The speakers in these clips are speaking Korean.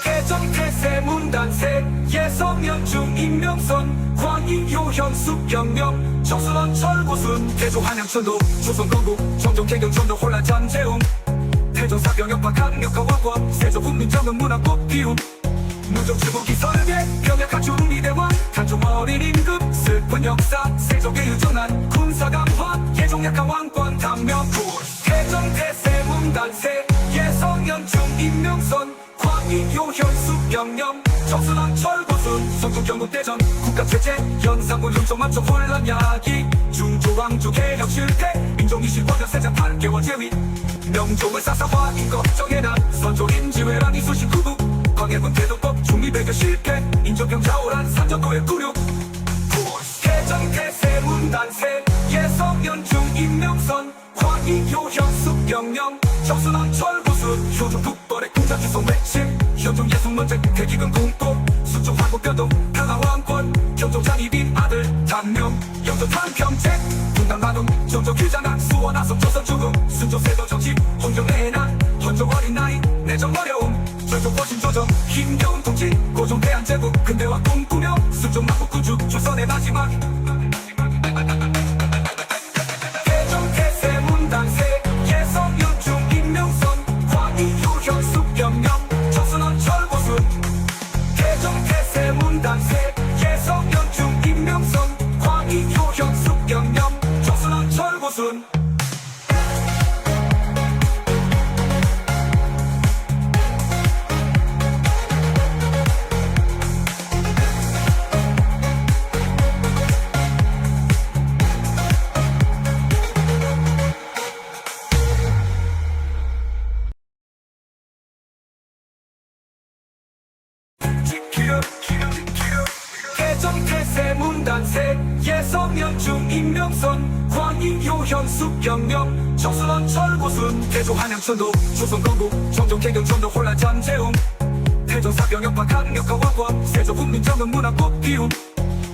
개정태세 문단세 예성연중 임명선 광희 효현숙 경명 정순원 철고순 태조 한양천도 조선 건국 정종 개경 전도 혼란 잠재움 태조사병 역파 강력화 왕권 세조 국민정은 문화꽃 피움 무적지부기 설계 병약한 중리대왕 탄종 어린 임금 슬픈 역사 세족의 유전한 군사강화 예종약한 왕권 단명군 개정태세 문단세 예성연중 임명선 광희 효현숙 경령 정순원 철고순 성국경국대전 국가체제 연산군 흉종만초 혼란 야기 중조왕조 개혁 실패 민족이실 권력 세자 8개월 제위 명종을 사사화 인거 정해나 선조임지회란 이수신 구국 광해군 태도법 중리배교 실패 인조병 자오란 산전도의 구륙 개정태세 문단세 예성연중 임명선 광희 효현숙 경령 정순원 철고순 효종 북벌의 공자주성 외침 현종 예순문제 대기근 궁도 수종 한국 변동 강화왕권 현종 장이빈 아들 단명 영조 탄평책 분당반동 정조 규장한 수원하성 조선 죽음 순조세도 정치 혼종 내난 헌종 어린 나이 내정 어려움 전종 거신 조정 힘겨운 통치 고종 대한제국 근대화 꿈꾸며 수종 막국 구주 조선의 마지막 개정태세 문단세 예성연중 임명선 광희 효현숙 경령 정순원 철고순 개정태세 문단세 예성연중 임명선 광희 효현숙 경령 정순원 철고순 개정태세 문단세 예성연중 임명선 광희 효현숙 경령 정순원 철고순 태조 한양천도 조선 건국 정종 개경 전도 혼란 잠재움 태조사병 역파 강력화 왕권 세조 국민정은 문화꽃 피움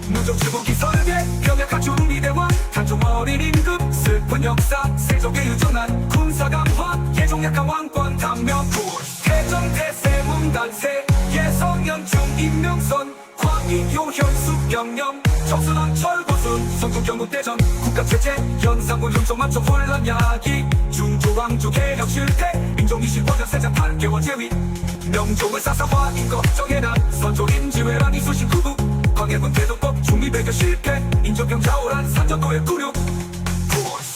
무적지부기 설계 병약한 중리대왕 탄종 어린 임금 슬픈 역사 세족의 유전한 군사강화 예종약한 왕권 단명군 개정태세 문단세 예성연중 임명선 광희 효현숙 경령 정순원 철고순 성국경국대전 국가체제 연산군 흉종만초 혼란 야기 중조왕조 개혁 실패 민족이실 권력 세자 8개월 제위 명종을 사사화 인거 정해나 선조임지회란 이수신 구국 광해군 태도법 중리배교 실패 인조병 자오란 산전도의 구륙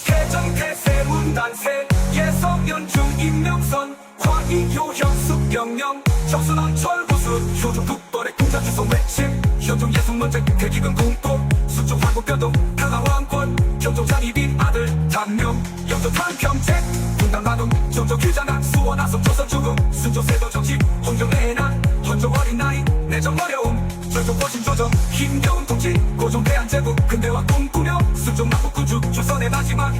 개정태세 문단세 예성연중 임명선 광희 효현숙 경령 정순원 철고순 효종 북벌의 공자주성 외침 현종 예순문제 대기근 궁도 수종 한국 변동 강화왕권 현종 장이빈 아들 단명 영조 탄평책 분당반동 정조 규장한 수원하성 조선 죽음 순조세도 정치 혼종 내난 헌종 어린 나이 내정 어려움 전종 거신 조정 힘겨운 통치 고종 대한제국 근대화 꿈꾸며 수종 막국 구주 조선의 마지막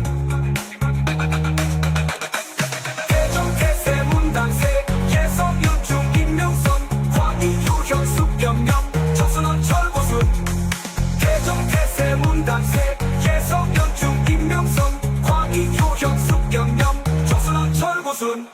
개정태세 문단세 예성연중 임명선 광희 효현숙 경령 정순원 철고순 개정태세 문단세 예성연중 임명선 광희 효현숙 경령 정순원 철고순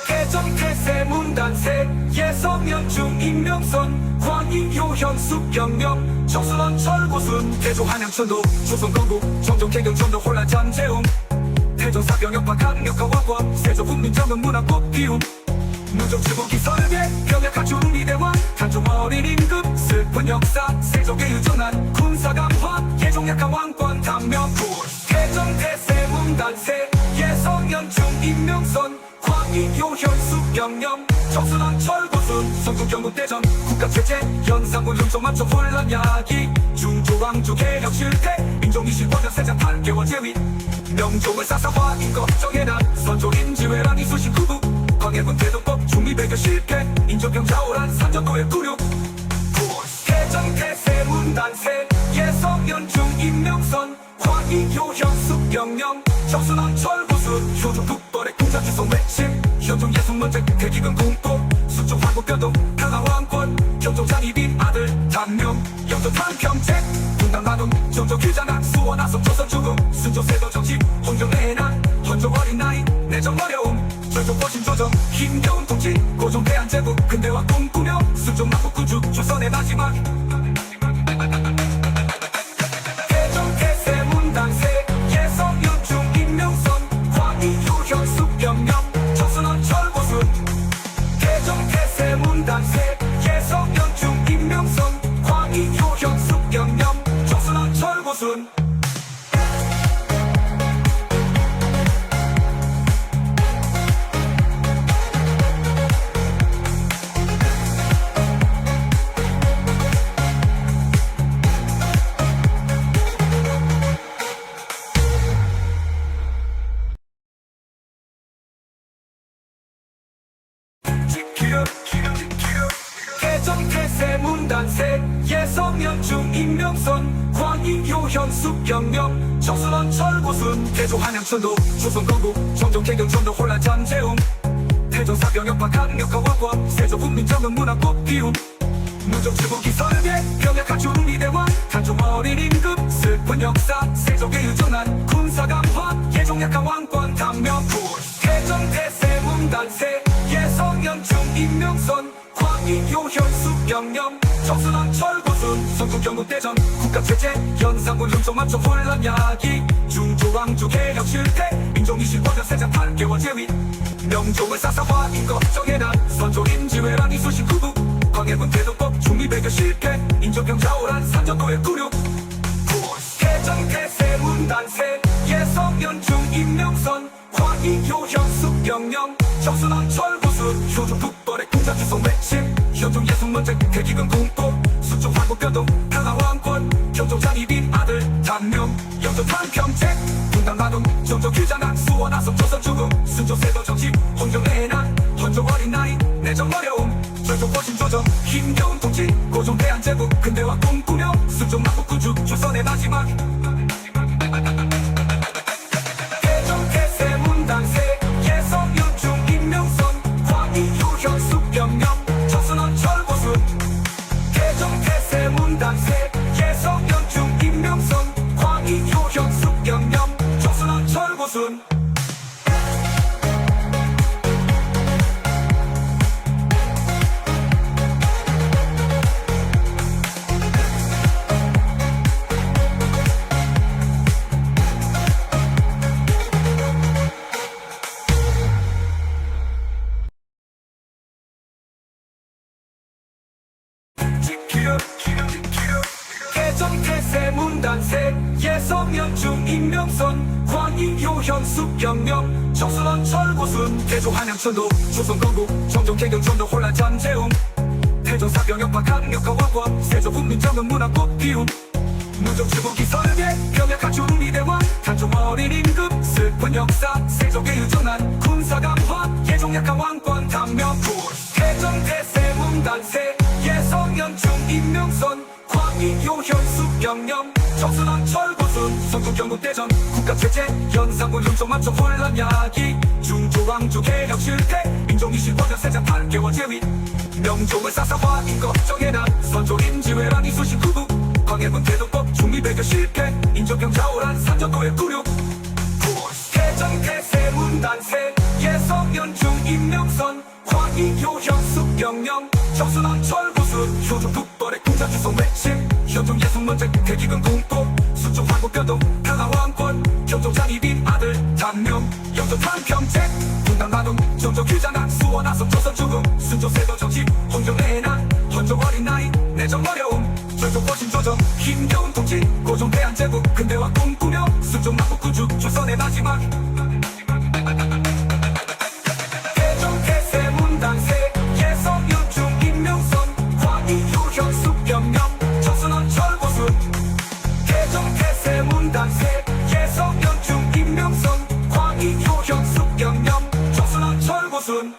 개정태세 문단세 예성연중 임명선 광희 효현숙 경령 정순원 철고순 태조 한양천도 조선 건국 정종 개경 전도 혼란 잠재움 태조사병 역파 강력화 왕권 세조 국민정은 문화꽃 피움 무적지부기 설계 병약한 중리대왕 탄종 어린 임금 슬픈 역사 세족의 유전한 군사강화 예종약한 왕권 단명군 개정태세 문단세 예성연중 임명선 광희 효현숙 경령 정순원 철고순 성국경국대전 국가체제 연산군 흉종만초 혼란 야기 중조왕조 개혁 실패 민족이실 권력 세자 8개월 제위 명종을 사사화 인거 정해나 선조임지회란 이수신 구국 광해군 태도법 중리배교 실패 인조병 자오란 산전도의 구륙 개정태세 문단세 정순원 철구순 효종 북벌의 공자 주성 외침 현종 예성 문제 대기근 공포 수종 화국 변동 평화왕권 경종 장이빈 아들 단명 영조 탄평책 분당 나눔 정조 규장학 수원 아성 조선 죽음 순조 세도 정치 혼종 내난 헌종 어린 나이 내정 어려움 절도 거신 조정 힘겨운 통치 고종 대한제국 근대화 꿈꾸며 순종 막국 구주 조선의 마지막 대종 태세 문당세 예성 윤중 임명선 광희 효현 숙경령 정순원 철고순 대종 태세 문당세 예성 윤중 임명선 광희 효현 숙경령 정순원 철고순 개정 태세 문단세 예성 연중 임명선 광희 효현 숙경령 정순원 철고순 태조 한양천도 조선 건국 정종 개경 전도 혼란 잠재움 태조 사병 역파 강력과 왕권 세조 국민정은 문화 꽃피움 무종 제국이 설계 병약한 중리대왕 단종 어린 임금 슬픈 역사 세종의 유전한 군사 강화 예종 약한 왕권 단명군 개정 태세 문단세 예성 연중 임명선 광희 효현 숙경령 정순원 철고순 성국 경국대전 국가체제 연산군 흉종 맞춰 혼란 야기 중조왕조 개혁 실패 민족이실 권력 세장 8개월 제위 명종을 사사화 인거 정해난 선조 임지회란 이수신 구국 광해군 태도법 중리 배교 실패 인조병 자오란 산전도의 꾸륙 개정 태세 문단세 예성 연중 임명선 광희 효현 숙경령 정순원 철고순 효종 북벌의 공자 주성 외침 현종 예성 문제 대기근 공포 수종 화국 변동 평화왕권 경종 장이빈 아들 단명 영조 탄평책 분당 나눔 정조 규장학 수원 아성 조선 죽음 순조 세도 정치 혼종 내난 헌종 어린 나이 내정 어려움 절도 거신 조정 힘겨운 통치 고종 대한제국 근대화 꿈꾸며 순종 막국 구주 조선의 마지막 개정 태세 문단세 예성 윤중 임명선 광희 효현 숙경령 정순원 철고순 개정 태세 문단세 예성 윤중 임명선 광희 효현 숙경령 정순원 철고순 개정 태세 문단세 예성 연중 임명선 광희 효현 숙경령 정순원 철고순 태조 한양천도 조선 건국 정종 개경 전도 혼란 잠재움 태조 사병 역파 강력과 왕권 세조 국민정은 문화 꽃피움 무종 제국이 설계 병약한 중리대왕 단종 어린 임금 슬픈 역사 세종의 유전한 군사 강화 예종 약한 왕권 단명군 개정 태세 문단세 예성 연중 임명선 광희 효현 숙경령 정순원 철고순 성국 경국대전 국가체제 연산군 흉종 맞춰 혼란 야기 중조왕조 개혁 실패 민족이실 권력 세장 8개월 제위 명종을 사사화 인거 정해난 선조 임지회란 이수신 구국 광해군 태도법 중리 배교 실패 인조병 자오란 산전도의 꾸륙 개정 태세 문단세 예성 연중 임명선 광희 효현 숙경령 정순원 철고순 효종 북벌의 공자 주성 외침 현종 예성 문제 대기근 공포 수종 화국 변동 평화왕권 경종 장이빈 아들 단명 영조 탄평책 분당 나눔 정조 규장학 수원 아성 조선 죽음 순조 세도 정치 혼종 내난 헌종 어린 나이 내정 어려움 절도 거신 조정 힘겨운 통치 고종 대한제국 근대화 꿈꾸며 순종 막국 구주 조선의 마지막 개정 태세 문단세 예성 윤중 임명선 광희 효현 숙경령 정순원 철고순 개정 태세 문단세 예성 연중 임명선 광희 효현 숙경령 정순원 철고순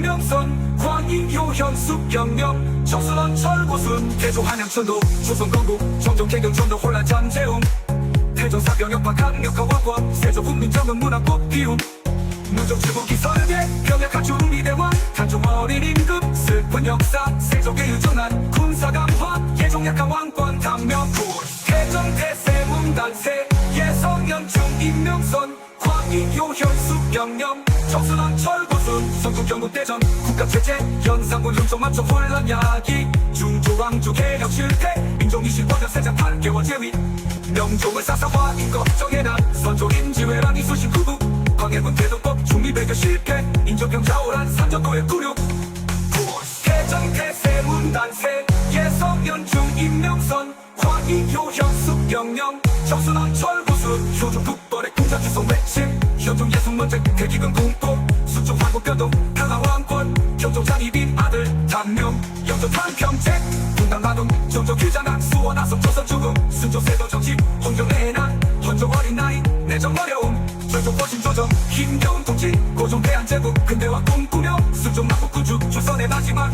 임명선 광인 효현 숲경영 정선원 철고순 태조 한양천도 조선 건국 정종 개경 전도 혼란 잠재움 태조사 병역파 강력한 왕권 세조 국민정은 문화꽃 피움 무적 주국이 설계 병역 갖춘 미대왕 탄종 어린 임금 슬픈 역사 세족의 유전한 군사 강화 예종 약한 왕권 당명쿨 태정 태세 문단세 예성연중 임명선 광인 효현 숲경영 정선원 철고순 성국 경국대전 국가체제 연산군 흉종 맞춰 혼란 야기 중조왕조 개혁 실태 민족이실 권력 세장 8개월 제위 명종을 사사화 인거 정해난 선조임지회랑 이수신 구국 광해군 태도법 중리배교 실패 인조병 자오란 삼전도의 구륙 태정 태세 문단세 예성연중 임명선 광인 효현 숲경영 정선원 철고순 효종 국벌의 공자주성 외침 현종 예성 먼저 대기근 공포 수종 황국 변동 평화왕권 경종 장이빈 아들 단명 영조 탄평책 분당마동 정조 규장학 수원 아성 조선 죽음 순조 세도 정치 혼종 내난 헌종 어린 나이 내정 어려움 절종 거신 조정 힘겨운 통치 고종 대한제국 근대화 꿈꾸며 순종 막국 구주 조선의 마지막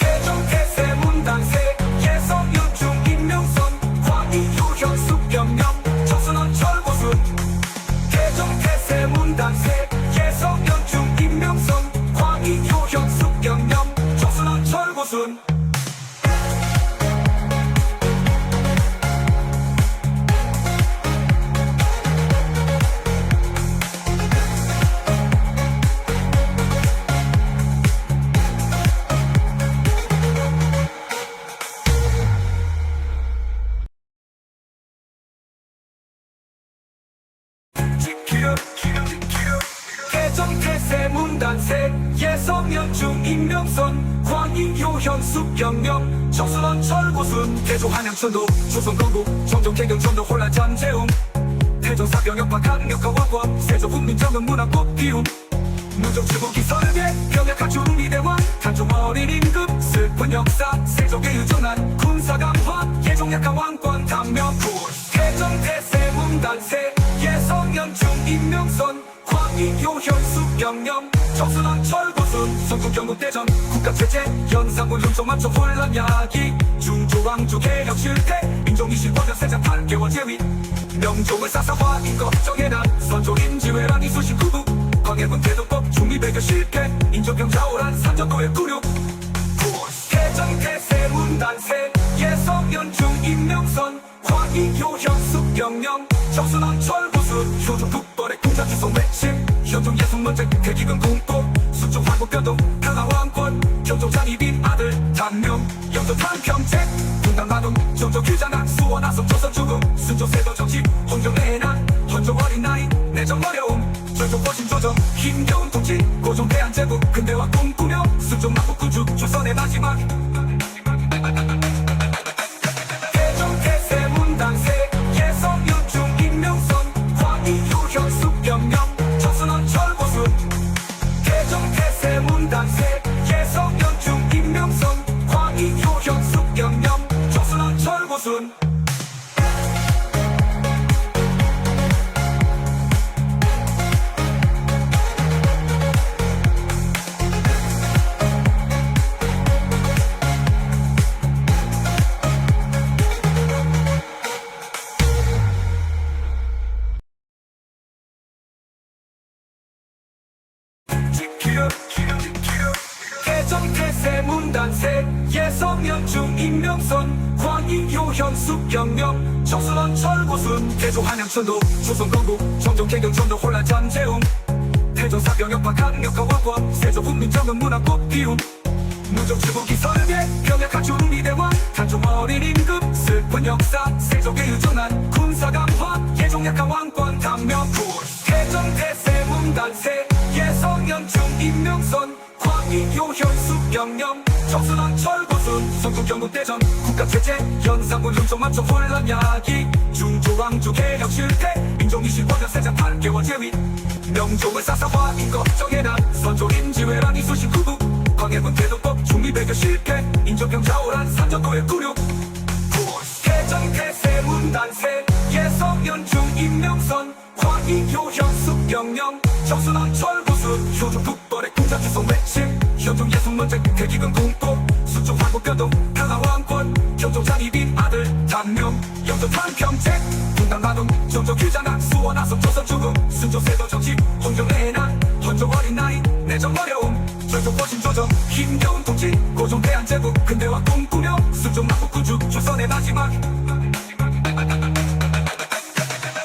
태종 태세 문단세 예성연중 임명선 광인 효현 숲경영 정선원 철고순 태종 태세 문단세 예성연중 임명선 광인 효현 숲경영 정선원 철고순 태정 태세 문단세 예성연중 임명선 광인 효현 숲경영 정선원 철고순 태조 한양천도 조선 건국 정종 개경 전도 혼란 잠재움 태조사 병역파 강력한 왕권 세조 국민정은 문화꽃 피움 무적 주국이 설계 병역 갖춘 미대왕 탄종 어린 임금 슬픈 역사 세족의 유전한 군사 강화 예종 약한 왕권 당명쿨 태정 태세 문단세 예성연중 임명선 광인 효현 숲경영 정선원 철고순 성국 경국대전 국가체제 연산군 흉종 맞춰 혼란 야기 중조왕조 개혁 실태 민족이실 권력 세장 8개월 제위 명종을 사사화 인거 정해난 선조임지회랑 이수신 구국 광해군 태도법 중리배교 실패 인조병 자오란 삼전도의 구륙 태정 태세 문단세 예성연중 임명선 광인 효현 숲경영 정선원 철고순 효종 국벌의 공자주성 외침 현종 예성 먼저 대기근 공포 수종 황국 변동 평화왕권 경종 장이빈 아들 단명 영조 탄평책 분당마동 정조 규장학 수원 아성 조선 죽음 순조 세도 정치 혼종 내난 헌종 어린 나이 내정 어려움 절종 거신 조정 힘겨운 통치 고종 대한제국 근대화 꿈꾸며 순종 막국 구주 조선의 마지막 태정 태세 문단세 예성연중 임명선 광인 효현 숲경영 정선원 철고순 태정 태세 문단세 예성연중 임명선 광인 효현 숲경영 정선원 철고순 태정 태세 문단세 예성연중 임명선 광인 효현 숲경영 정선원 철고순 태조 한양천도 조선 건국 정종 개경 전도 혼란 잠재움 태조사 병역파 강력한 왕권 세조 국민정은 문화꽃 피움 무적 주국이 설계 병역 갖춘 미대왕 탄종 어린 임금 슬픈 역사 세족의 유전한 군사 강화 예종 약한 왕권 당명쿨 태정 태세 문단세 예성연중 임명선 광인 효현 숲경영 정선원 철고순 성국 경국대전 국가체제 연산군 흉종 맞춰 혼란 야기 중조왕조 개혁 실태 민족이실 권력 세장 8개월 제위 명종을 사사화 인거 정해난 선조임지회랑 이수신 구국 광해군 태도법 중리배교 실패 인조병 자오란 삼전도의 구륙 태정 태세 문단세 예성연중 임명선 광인 효현 숲경영 정순원 철구순 효종 북벌의 공자 주성 외침 현종 예순 문제 대기근 공포 수종 황국 변동 평화왕권 경종 장이빈 아들 단명 영조 탄평책 분당 마동 정조 규장학 수원 아성 조선 죽음 순조 세도 정치 홍종 내난 헌종 어린 나이 내정 어려움 절종 보신 조정 힘겨운 통치 고종 대한 제국 근대화 꿈꾸며 수종 막국 구주 조선의 마지막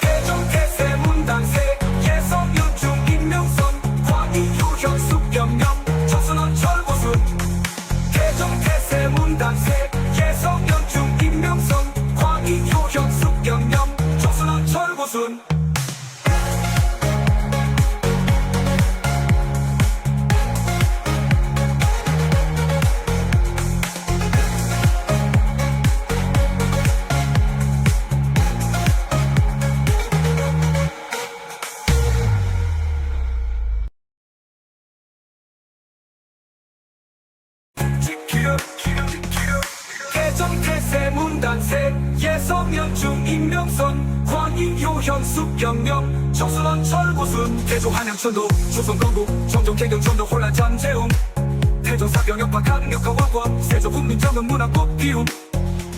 대종 태세 문단세 예성 윤중 임명선 광희 유현 숙경령 정순원 철고순 대종 태세 문단세 예성 윤중 임명선 광희 유현 숙경령 정순원 철고순 대종 태세 문단세 예성 연중 임명선 광희 요현 숙경령 정순원 철고순 대조 한양천도 조선 건국 정종 개경 전도 혼란 잠재움 태종 사병역파 강력한 왕권 세조 국민정은 문화 꽃피움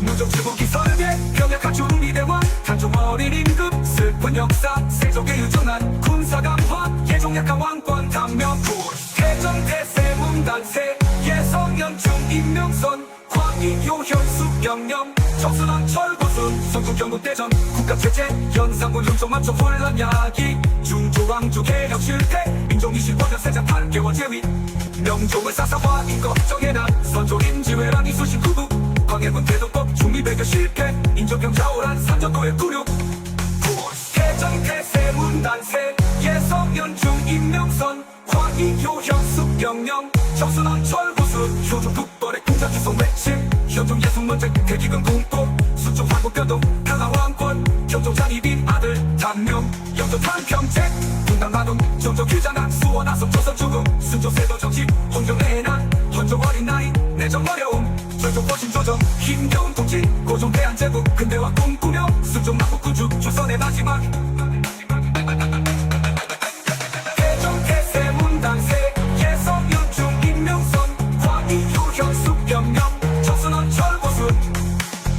무적 주국이 설계 병약 갖춘 미대왕 탄종 어린 임금 슬픈 역사 세족의 유전한 군사 강화 예종 약한 왕권 단명구 대종 태세 문단세 예성 연중 임명선 광희 요현 숙경령 정순원 철고순 성국 경국대전 국가 최재 연산군 흉종 맞춰 혼란 야기 중조왕조 개혁 실패 민족이실 권력 세자 8개월 제위 명종을 사사화 인거 정해난 선조림 지회랑 이수신 구국 광해군 태도법 중미배교 실패 인조병 자오란 산전도의 구륙 대종 태세 문단세 예성 연중 임명선 광희 요현 숙경령 정순원 철고순 효종 북벌의 공자 주성 외침 현종 예순 문제 대기근 공포 수종 황국 변동 평화왕권 경종 장이빈 아들 단명 영조 탄평책 분당 마동 정조 규장학 수원 아성 조선 죽음 순조 세도 정치 홍종 내난 헌종 어린 나이 내정 어려움 절종 보신 조정 힘겨운 통치 고종 대한 제국 근대화 꿈꾸며 수종 막국 구주 조선의 마지막 대종 태세 문단세 예성 윤중 임명선 광희 유현 숙경령 정순원 철고순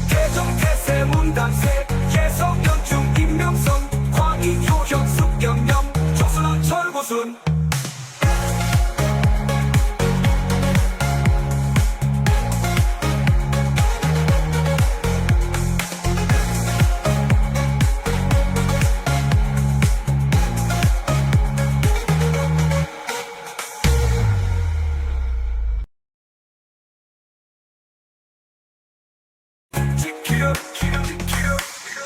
대종 태세 문단세 예성 윤중 임명선 광희 유현 숙경령 정순원 철고순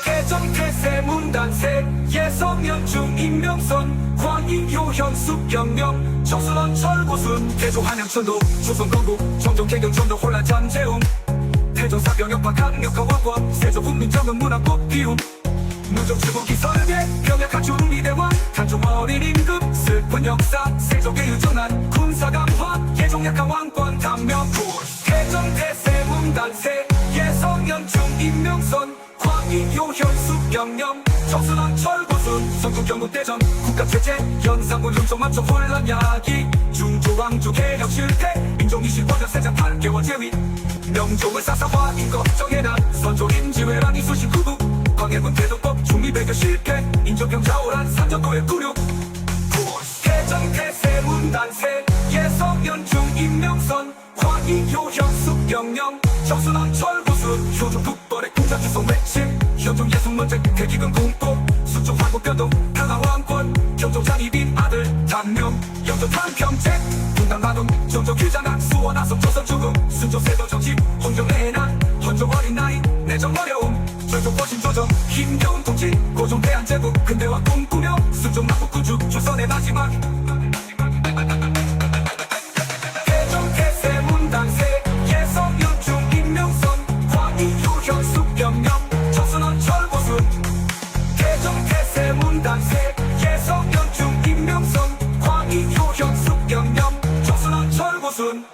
대종 태세 문단세 예성 연중 임명선 광희 요현 숙경령 정순원 철고순 태조 한양천도 조선 건국 정종 개경 전도 혼란 잠재움 태종 사병역파 강력한 왕권 세조 국민정은 문화 꽃피움 무적 주국이 설계 병약 갖춘 미대왕 탄종 어린 임금 슬픈 역사 세족의 유전한 군사 강화 예종 약한 왕권 단명구 대종 태세 문단세 예성 연중 임명선 광희 요현 숙경령 정순원 철고순 성국 경국대전 국가 최재 연산군 흉종 맞춰 혼란 야기 중조왕조 개혁 실패 민족이실 권력 세자 8개월 제위 명종을 사사화 인거 정해난 선조림 지회랑 이수신 구국 광해군 태도법 중미배교 실패 인조병 자오란 산전도의 구륙 대종 태세 문단세 예성 연중 임명선 광희 요현 숙경령 정순원 철고순 효종 북벌의 공자 주성 외침 현종 예순 문제 대기근 공포 수종 황국 변동 평화왕권 경종 장이빈 아들 단명 영조 탄평책 분당 마동 정조 규장학 수원 아성 조선 죽음 순조 세도 정치 홍종 내난 헌종 어린 나이 내정 어려움 절종 보신 조정 힘겨운 통치 고종 대한 제국 근대화 꿈꾸며 수종 막국 구주 조선의 마지막 대종 태세 문단세 예성 윤중 임명선 광희 유현 숙경령 정순원 철고순 대종 태세 문단세 예성 윤중 임명선 광희 유현 숙경령 정순원 철고순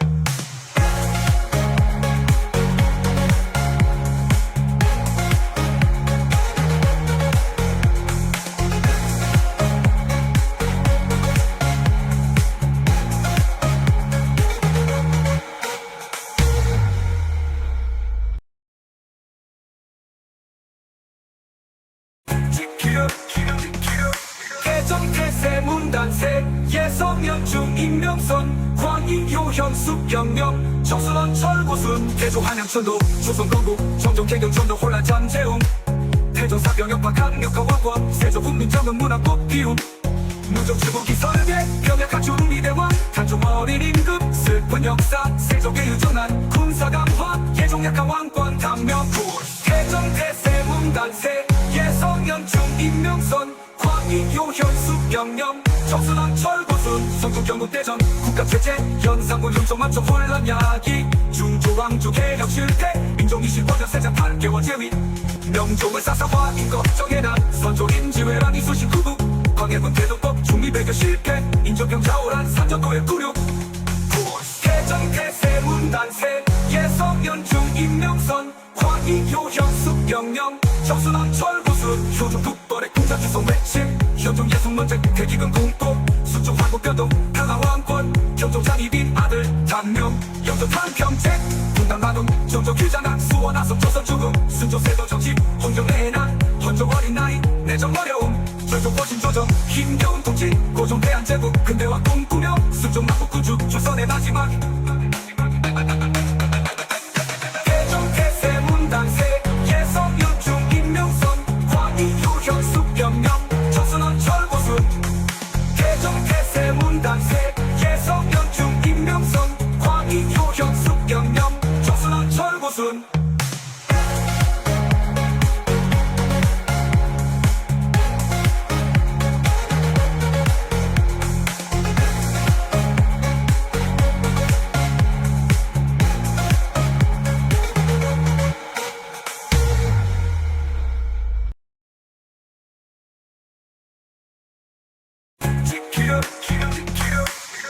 개정태세 문단세 예성연중 임명선 광인 효현 숙경령 정순원 철고순 태조 한양천도 조선 건국 정종 개경 전도 혼란 잔재움 태조 사병역파 강력화 왕권 세조 국민정은 문화꽃 피움 무적 주부기 설계 병약 갖춘 미대왕 단종 어린 임금 슬픈 역사 세족의 유전한 군사 강화 예종 약한 왕권 단명불 개정태세 문단세 예성연중 임명선 광인 효현 숙경령 정순왕 철고순 성국경국대전 국가체제 연산군 흉종 만족 혼란 야기 중조왕조 개혁 실태 민족이실 권력 세자 8개월 제위 명종을 사사화 인거 정해난 선조임지회란 이수신 구국 광해군 대도법 중미배교 실패 인조병 자오란 산전도의 구륙 개정태세 문단세 예성연중 임명선 광인 효현 숙경령 정순왕 철고순 효종 북벌의 군사 주성 외침 현종 예성 문제 대기근 공포 수종 황국 변동 강화왕권 현종 장이빈 아들 단명 영조 탄평책 분당 마동 정조 규장학 수원 아성 조선 죽음 순조 세도 정치 혼종 내난 헌종 어린 나이 내정 어려움 절종 보신 조정 힘겨운 통치 고종 대한 제국 근대화 꿈꾸며 수종 막국 구주 조선의 마지막 개정태세 문단세 예성연중 임명선 광인 효현 숙경령 정순원 철고순 개정태세 문단세 예성연중 임명선 광인 효현 숙경령 정순원 철고순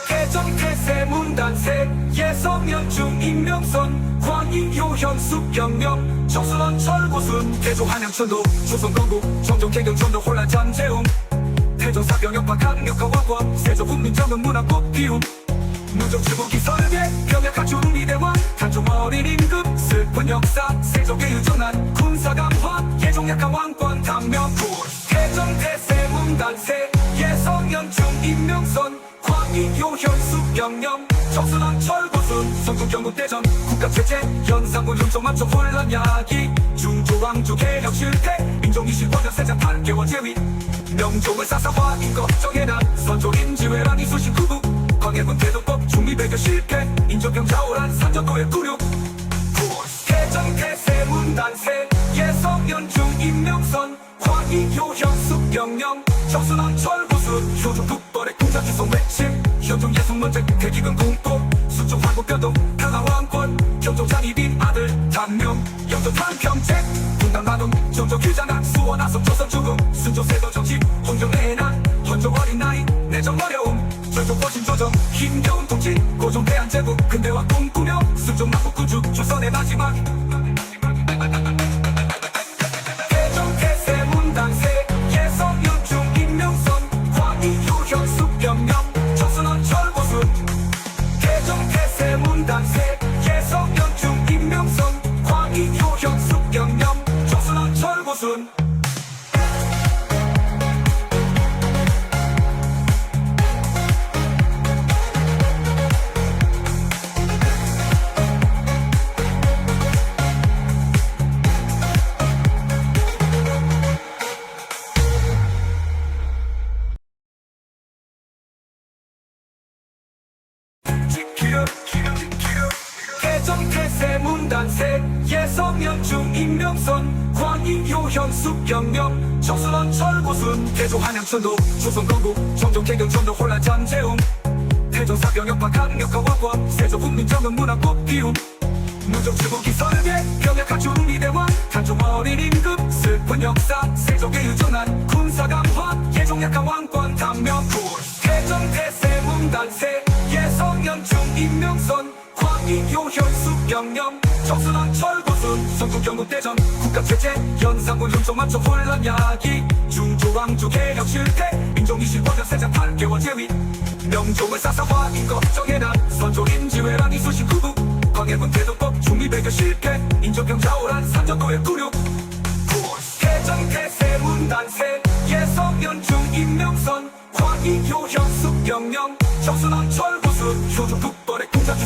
개정태세 문단세 예성연중 임명선 광인 효현 숙경령 정순원 철고순 태조 한양천도 조선 건국 정종 개경 전도 혼란 잔재움 태조 사병역파 강력화 왕권 세조 국민정은 문화꽃 피움 무적 주부기 설계 병약 갖춘 미대왕 단종 어린 임금 슬픈 역사 세족의 유전한 군사 강화 예종 약한 왕권 단명불 개정태세 문단세 예성연중 임명선 광인 효현 숙경령 정순왕 철고순 성국경국대전 국가체제 연산군 흉종 만족 혼란 야기 중조왕조 개혁 실태 민족이실 권력 세자 8개월 제위 명종을 사사화 인거 정해난 선조임지회란 이수신 구국 광해군 대도법 중미배교 실패 인조병 자오란 산전도의 구륙 개정태세 문단세 예성연중 임명선 광인 효현 숙경령 정순왕 철고순 효종 북벌의 군사 주성 외침 현종 예성 문제 대기근 공포 수종 황국 변동 강화왕권 현종 장이빈 아들 단명 영조 탄평책 분당 마동 정조 규장학 수원 아성 조선 죽음 순조 세도 정치 혼종 내난 헌종 어린 나이 내정 어려움 절종 보신 조정 힘겨운 통치 고종 대한 제국 근대화 꿈꾸며 수종 막국 구주 조선의 마지막 개정태세 문단세 예성연중 임명선 광인 효현 숙경령 정순원 철고순 개정태세 문단세 예성연중 임명선 광인 효현 숙경령 정순원 철고순 개정태세 문단세 예성연중 임명선 광인 효현 숙경령 정순원 철고순 태조 한양천도 조선 건국 정종 개경 전도 혼란 잔재움 태조 사병역파 강력화 왕권 세조 국민정은 문화꽃 피움 무적 주부기 설계 병약 갖춘 미대왕 단종 어린 임금 슬픈 역사 세족의 유전한 군사 강화 예종 약한 왕권 단명불 개정태세 문단세 예성연중 임명선 광인 효현 숙경령 정순왕 철고순 성국경국대전 국가체제 연산군 흉종 만족 혼란 야기 중조왕조 개혁 실패 민족이실 권력 세자 8개월 제위 명종을 사사화 인거 정해난 선조임지회란 이수신 구국 광해군 대도법 중미배교 실패 인조병 자오란 산전도의 구륙 개정태세 문단세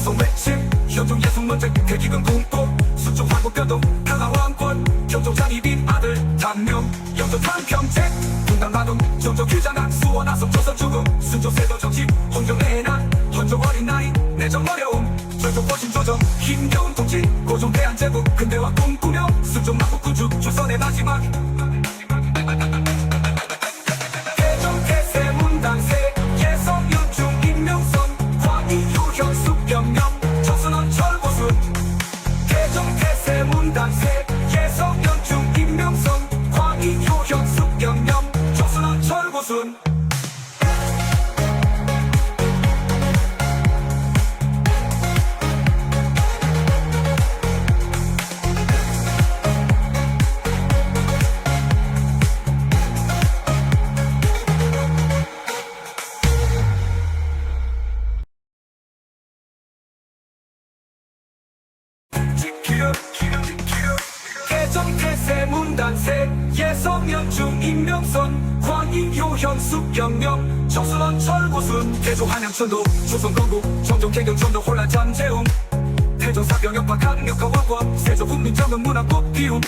주성 외침 현종 예속 문제 대기근 공포 수종 환국 변동 강화 왕권 경종 장이빈 아들 단명 영조 탄평책 분당 가동 정조 규장학 수원 아성 조선 죽음 순조 세도 정치 혼종 내난 헌종 어린 나이 내정 어려움 절조 보신 조정 힘겨운 통치 고종 대한제국 근대화 꿈꾸며 순종 막국 구주 조선의 마지막 대종 태세 문단세 예성 연중 임명선 광희 유현 숙병명 정순원 철고순 대종 태세 문단세 예성 연중 임명선 광희 유현 숙병명 정순원 철고순 개정태세 문단세 예성연중 임명선 광희 요현 숙경명 정순원 철고순 태조 한양천도 조선건국 정종 개경전도 혼란 잠재움 태조사병 역파 강력화 왕권 세조 국민정은 문화꽃 피움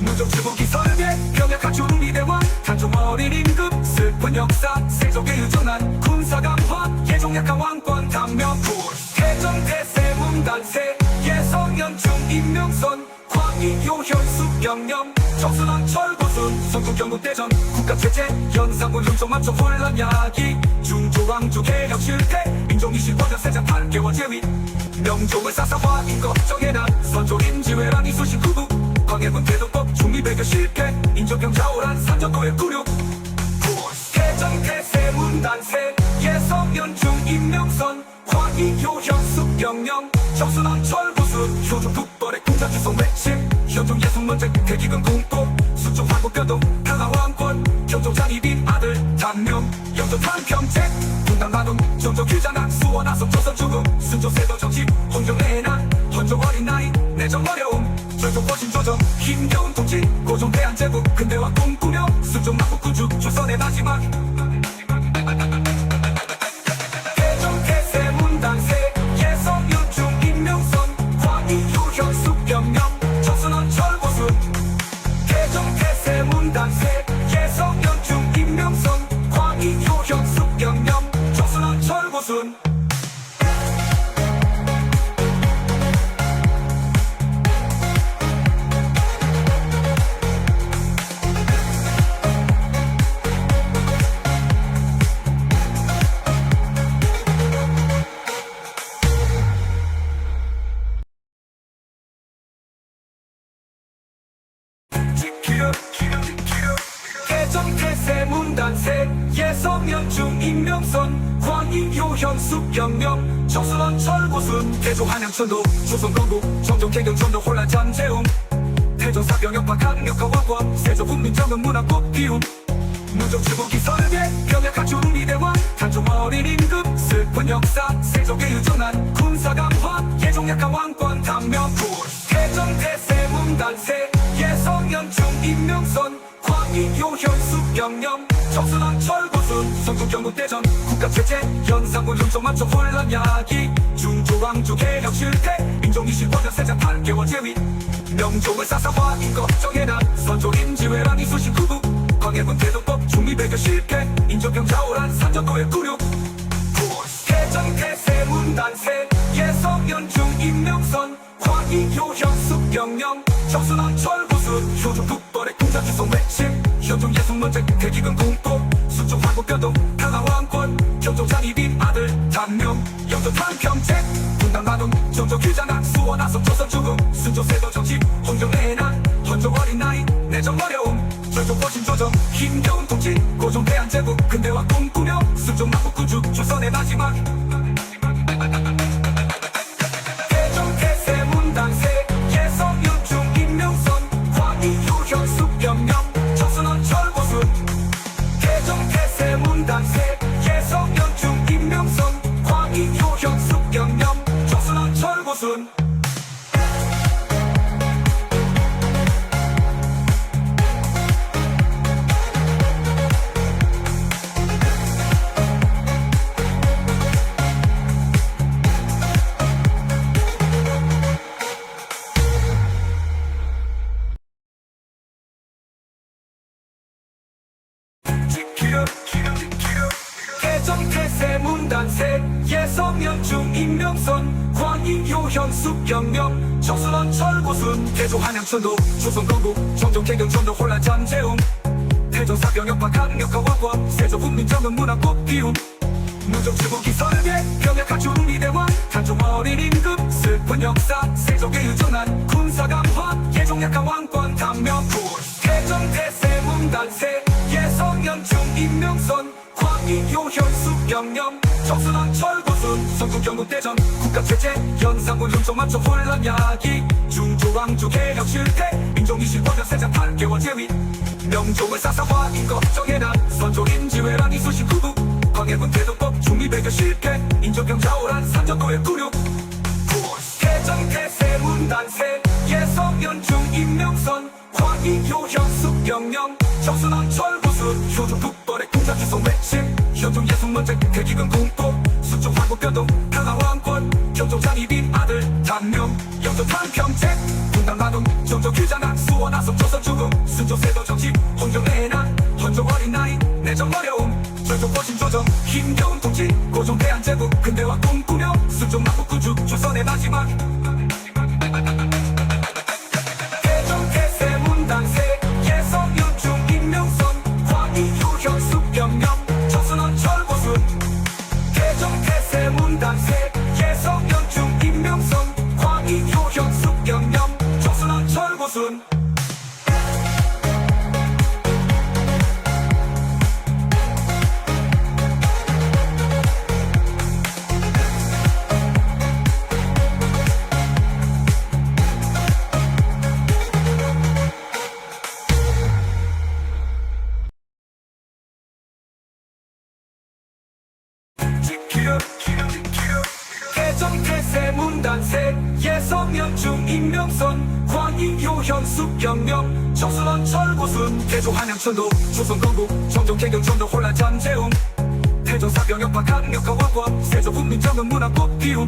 문종 주복기 설계 병약 갖춘 미대왕 탄종 어린 임금 슬픈 역사 세족의 유전한 군사 강화 예종 약한 왕권 단명불 개정태세 문단세 예성연중 임명선 광희 요현 숙경령 정순원 철고순 성국경국대전 국가체제 연산군 흉종 만족 혼란 야기 중조왕조 개혁 실패 민족이실 권력 세자 8개월 제위 명종을 사사화 인것 정해난 선조 임지회랑 이수신 구국 광해군 대도법 중리배교 실패 인조병 자오란 산전도의 구륙 개정태세 문단세 예성연중 임명선 광희 요현 숙경령 정순원 철고순 효종 북벌의 군사주성 외침 현종 예속 문제 대기근 공포 수종 환국 변동 강화 왕권 경종 장이빈 아들 단명 영조 탄평책 분당 가동 정조 규장학 수원 아성 조선 죽음 순조 세도 정치 혼종 내난 헌종 어린 나이 내정 어려움 절조 보신 조정 힘겨운 통치 고종 대한제국 근대화 꿈꾸며 수종 막국 구주 조선의 마지막 개정태세 문단세 예성연중 임명선 광희 유현 숙경명 정순원 철고순 개정태세 문단세 예성연중 임명선 광희 유현 숙경명 정순원 철고순 개정태세 문단세 예성연중 임명선 광희 요현 숙경명 정순원 철고순 태조 한양천도 조선건국 정종 개경전도 혼란 잠재움 태조사병 역파 강력화 왕권 세조 국민정은 문화꽃 피움 문종 주복기 설계 병약 갖춘 미대왕 탄종 어린 임금 슬픈 역사 세족의 유전한 군사 강화 예종 약한 왕권 단명불 개정태세 문단세 예성연중 임명선 광희 요현 숙경령 정순원 철고순 성국경국대전 국가체제 연산군 흉종 만족 혼란 야기 중조왕조 개혁 실패 민족이실 권력 세자 8개월 제위 명종을 사사화 인것 정해난 선조 임지회랑 이수신 구국 광해군 대도법 중리배교 실패 인조병 자오란 산전도의 구륙 개정태세 문단세 예성연중 임명선 광희 요현 숙경령 정순원 철고순 효종 북벌의 군사주성 외침 현종 예속 문제 대기근 공포 수종 환국 변동 강화 왕권 경종 장이빈 아들 단명 영조 탄평책 분당 가동 정조 규장학 수원 아성 조선 죽음 순조 세도 정치 혼종 내난 헌종 어린 나이 내정 어려움 절조 보신 조정 힘겨운 통치 고종 대한제국 근대화 꿈꾸며 수종 막국 구주 조선의 마지막 개정태세 문단세 예성연중 임명선 광희 유현 숙경명 정순원 철고순 개정태세 문단세 예성연중 임명선 광희 유현 숙경명 정순원 철고순 임명선 광인 효현 숙경령 정선원 철고순 태조 한양천도 조선 건국 정종 개경 전도 혼란 잠재움 태조사 병역파 강력화 왕권 세조 국민정은 문화 꽃피움 무적지부기 설계 병역한 중리대왕 단종 어린 임금 슬픈 역사 세족의 유전한 군사감화 예종약한 왕권 단명군 태정태세 문단세 예성연중 임명선 광인 효현 숙경령 정선왕 철고순 성국경국대전 국가체제 연상군 lum종만초 혼란 야기 중조왕조 개혁 실패 민족이실 권력 세장 8개월 제위 명종을 사사화 인거 정해나 선조임지회랑 이수십 구국 광해군 태도법 중리배교 실패 인조병 좌우란 산전도의 구륙 태정태세 문단세 예성연중 임명선 광인 효현 숙경령 정선왕 철고순 효종 북벌의 공자주성 외침 현종 예술문제 대기근 공포 수종 황국 변동 평화왕권 경종 장이빈 아들 단명 영조 탄평책 분당가동 정조 규장한 수원하성 조선 죽음 순조 세도 정치 혼종 내난 헌종 어린 나이 내정 어려움 절종 거신 조정 힘겨운 통치 고종 대한제국 근대화 꿈꾸며 순종 남북 구주 조선의 마지막 태정태세 문단세 예성연중 임명선 광인 효현 숙경령 정선원 철고순 태정태세 문단세 예성연중 임명선 광인 효현 숙경령 정선원 철고순 태정태세 문단세 예성연중 임명선 광인 효현 숙경령 정선원 철고순 태조 한양천도 조선 건국 정종 개경 전도 혼란 잠재움 태조사 병역파 강력화 왕권 세조 국민정은 문화 꽃피움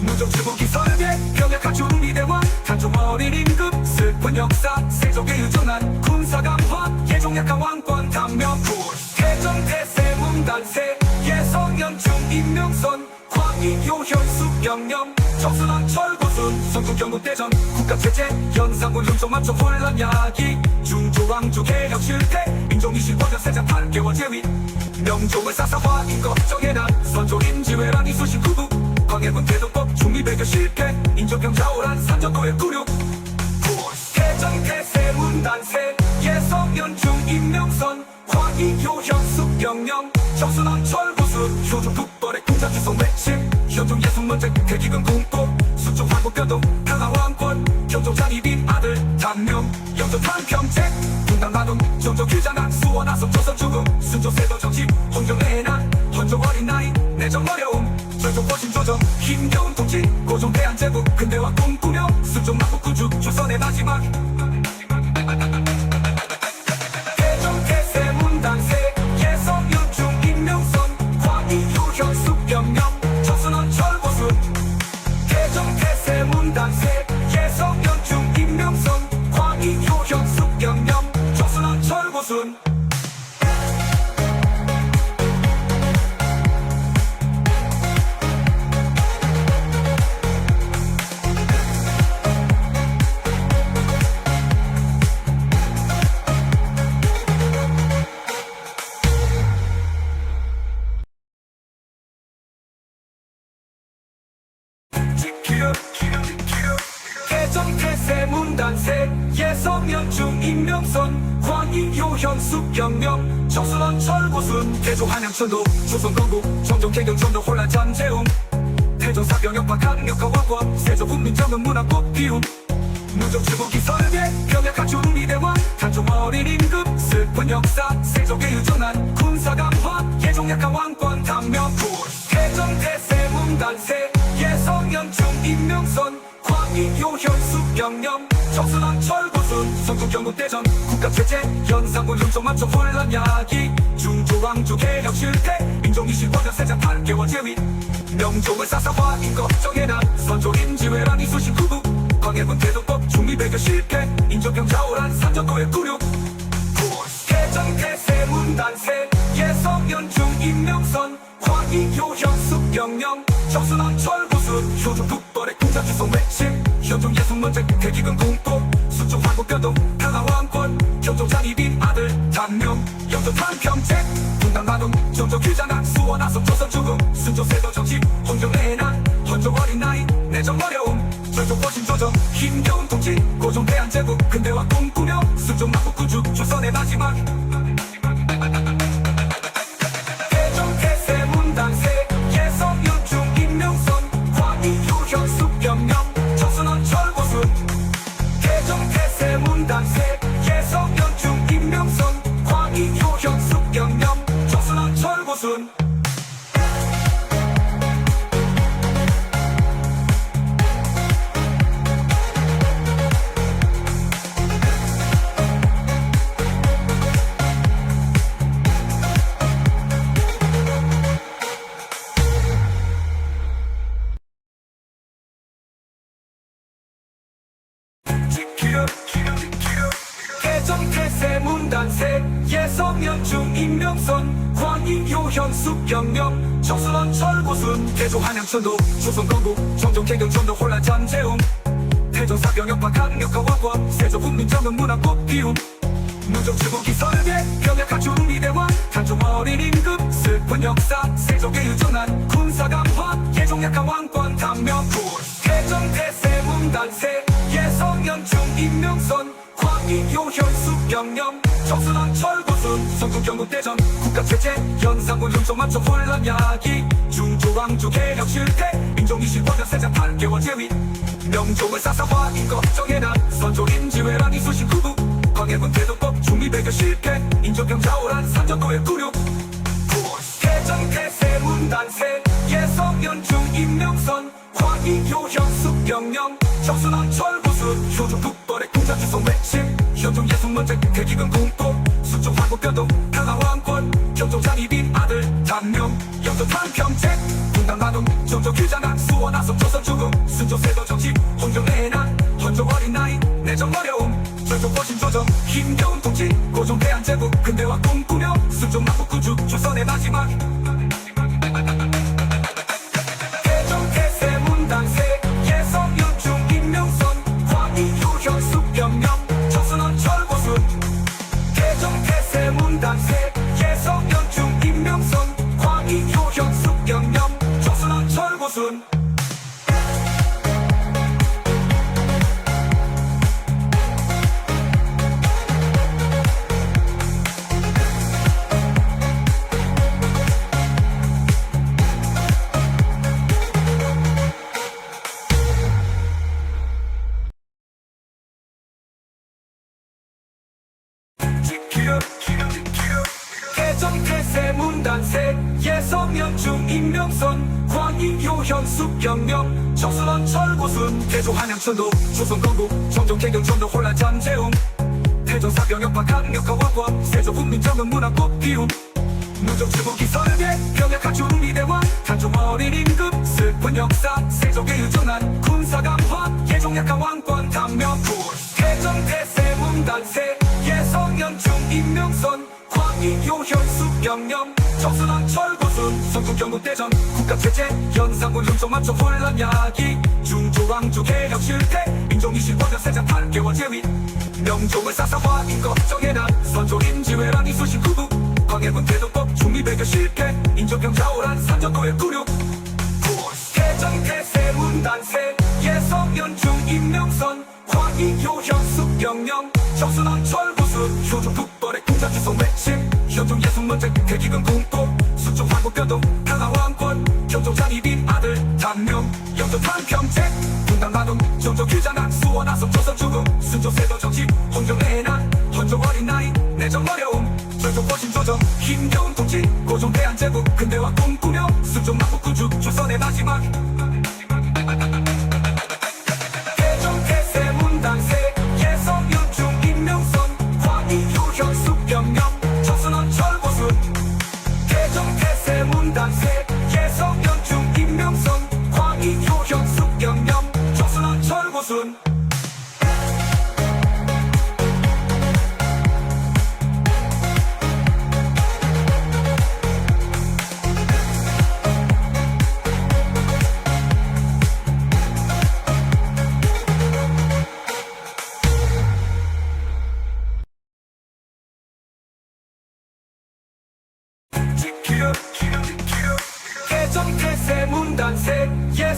무적지부기 설계 병역한 중리대왕 단종 어린 임금 슬픈 역사 세족의 유전한 군사감화 예종약한 왕권 단명군 태정태세 문단세 예성연중 임명선 광인 효현 숙경령 정선왕 철고순 성국경국대전 국가체제 연상군 lum종만초 혼란 야기 중조왕조 개혁 실패 민족이실 권력 세장 8개월 제위 명종을 사사화 인거 정해나 선조임지회랑 이수십 구국 광해군 태도법 중리배교 실패 인조병 좌우란 산전도의 구륙 태정태세 문단세 예성연중 임명선 광인 효현 숙경령 정선왕 철고순 효종 북벌의 공자주성 외침 현종 예술문제 대기근 공포 수종 황국 변동 평화왕권 경종 장이빈 아들 단명 영조 탄평책 분당가동 정조 규장한 수원하성 조선 죽음 순조 세도 정치 혼종 내난 헌종 어린 나이 내정 어려움 절종 거신 조정 힘겨운 통치 고종 대한제국 근대화 꿈꾸며 수종 남북 구주 조선의 마지막 태정태세 문단세 예성연중 임명선 광인 효현 숙경령 정선원 철고순 태정태세 문단세 예성연중 임명선 광인 효현 숙경령 정선원 철고순 태정태세 문단세 예성연중 임명선 광인 효현 숙경령 정선원 철고순 태조 한양천도 조선 건국 정종 개경 전도 혼란 잠재움 태조사 병역파 강력화 왕권 세조 국민정은 문화 꽃피움 무적지부기 설계 병역한 중리대왕 단종 어린 임금 슬픈 역사 세족의 유전한 군사감화 예종약한 왕권 단명군 태정태세 문단세 예성연중 임명선 광인 효현 숙경령 정선왕 철고순 성국경국대전 국가체제 연상군 lum종만초 혼란 야기 중조왕조 개혁 실패 민족이실 권력 세장 8개월 제위 명종을 사사화 인거 정해나 선조임지회랑 이수십 구국 광해군 태도법 중리배교 실패 인조병 좌우란 산전도의 구륙 태정태세 문단세 예성연중 임명선 광인 효현 숙경령 정순원 철구순 효종 북벌의 공자 주성 외침 현종 예순 문제 대기근 공도 수종 황국 변동 강화왕권 현종 장이빈 아들 단명 영조 탄평책 분당 마동 정조 규장학 수원 아성 조선 죽음 순조 세도 정치 홍종 내난 헌종 어린 나이 내정 어려움 절종 거신 조정 힘겨운 통치 고종 대한제국 근대화 꿈꾸며 순종 막국 구주 조선의 마지막 대종 태세 문단세 예성 윤중 임명선 광희 효현 숙경령 정순원 철고순 대종 태세 문단세 예성 윤중 임명선 광희 효현 숙경령 정순원 철고순 대종 태세 문단세 예성 연중 임명선 광희 효현 숙경령 정순원 철고순 대종 한양천도 조선 건국 정종 개경 전도 혼란 잠재움 태종 사병역파 강력화 왕권 세조 국민정은 문화 꽃피움 무종 출국기 설계 병약한 중리대왕 단종 어린 임금 슬픈 역사 세종의 유전한 군사 강화 예종 약한 왕권 단명군 대종 태세 문단세 예성 연중 임명선 광희 효현 숙경령 정순원 철고순 성국 경국대전 국가체제 연산군 윤종 맞춰 혼란 야기 중조왕조 개혁 실패 민족이실 권력 세자 8개월 제위 명종을 사사화 인거 정해나 선조 임지회랑 이수신 구국 광해군 태도법 중리배교 실패 인조병 자오란 산전도의 구륙 대종 태세 문단세 예성 연중 임명선 광희 효현 숙경령 정순원 철고순 효종 북벌의 공자 주성 외침 현종 예순 문제 대기근 공도 수종 황국 변동 강화왕권 현종 장이빈 아들 단명 영조 탄평책 분당 마동 정조 규장학 수원 아성 조선 죽음 순조 세도 정치 홍종 내난 헌종 어린 나이 내정 어려움 절종 거신 조정 힘겨운 통치 고종 대한제국 근대화 꿈꾸며 순종 막국 구주 조선의 마지막 대종 태세 문단세 예성 윤중 임명선 광희 효현 숙경령 정순원 철고순 대종 태세 문단세 예성 연중 임명선 광희 효현 숙경령 정순원 철고순 대종 태세 문단세 예성 연중 임명선 광희 효현 숙경령 정순원 철고순 대종 한양천도 조선 건국 정종 개경 전도 혼란 잠재움 태종 사병역파 강력화 왕권 세조 국민정은 문화 꽃피움 무종 출국기 설계 병약한 중리대왕 단종 어린 임금 슬픈 역사 세종의 유전한 군사 강화 예종 약한 왕권 단명군 대종 태세 문단세 예성 연중 임명선 광희 효현 숙경령 정순원 철고순 성국 경국대전 국가체제 연산군 윤종 맞춰 혼란 야기 중조왕조 개혁 실패 민족이실 권력 세자 8개월 제위 명종을 사사화 인거 정해나 선조 임지회랑 이수신 구국 광해군 태도법 중리배교 실패 인조병 자오란 산전도의 구륙 대종 태세 문단세 예성 연중 임명선 광희 효현 숙경령 정순원 철고순 효종 북벌의 공자 주성 외침 현종 예순 문제 대기근 공도 수종 황국 변동 강화왕권 현종 장이빈 아들 단명 영조 탄평책 분당 마동 정조 규장학 수원 아성 조선 죽음 순조 세도 정치 홍종 내난 헌종 어린 나이 내정 어려움 절종 거신 조정 힘겨운 통치 고종 대한제국 근대화 꿈꾸며 순종 막국 구주 조선의 마지막 대종 태세 문단세 예성 윤중 임명선 광희 효현 숙경령 정순원 철고순 대종 태세 문단세 예성 연중 임명선 광희 효현 숙경령 정순원 철고순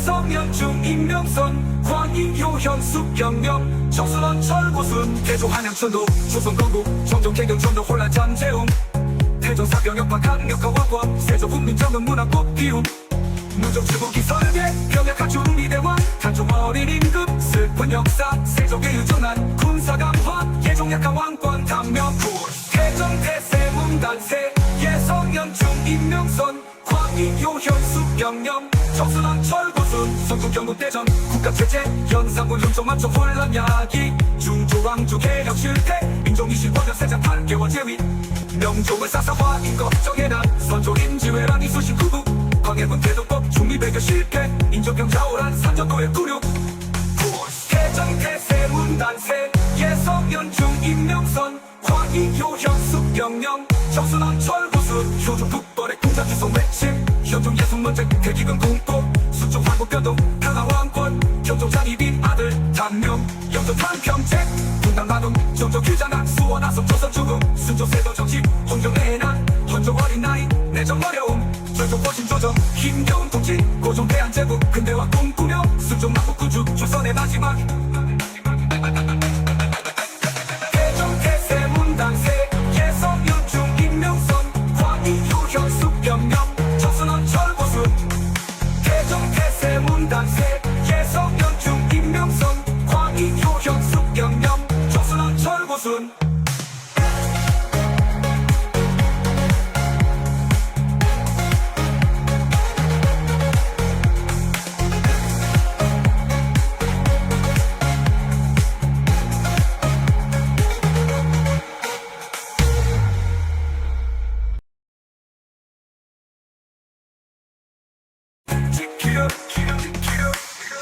예성연중 임명선 광인 효현 숙경령 정순원 철고순 대조 한양천도 조선 건국 정종 개경 전도 혼란 잠재움 태조사 병역파 강력한 왕권 세조 국민정은 문화꽃 피움 무적 주국이 설계 병약 갖춘 미대왕 단종 어린 임금 슬픈 역사 세족의 유전한 군사 강화 예종 약한 왕권 단명쿨 태정 태세 문단세 예성연중 임명선 광인 효현 숙경령 정순원 철고순 성군 경국대전 국가체제 연산군 lum종 맞춤 혼란 야기 중조왕조 개혁 실패 민족이시 권력 세자 8개월 제위 명종을 사사화 인거 정해난 선조임지회란 이수신 구국 광해군 태도법 중리배교 실패 인조병 자오란 산전도의 구륙 태정 태세 문단세 예성연중 임명선 광인 효현 숙경령 정순원 철고순 효종 북벌의 공자주성 외침 현종 예순문제 대기근 공고 수종 황국 변동 평화왕권 현종 장이빈 아들 단명 영조 탄평책 분당 나눔 정조 규장학 수원 아섭 조선 중흥 순조 세도 정치 혼종 내난 헌종 어린 나이 내정 어려움 절종 거신 조정 힘겨운 통치 고종 대한제국 근대화 꿈꾸며 순종 막국 구주 조선의 마지막 태정 태세 문단세 예성연중 임명선 광인 효현 숙경령 정순원 철고순 태정 태세 문단세 예성연중 임명선 광인 효현 숙경령 정순원 철고순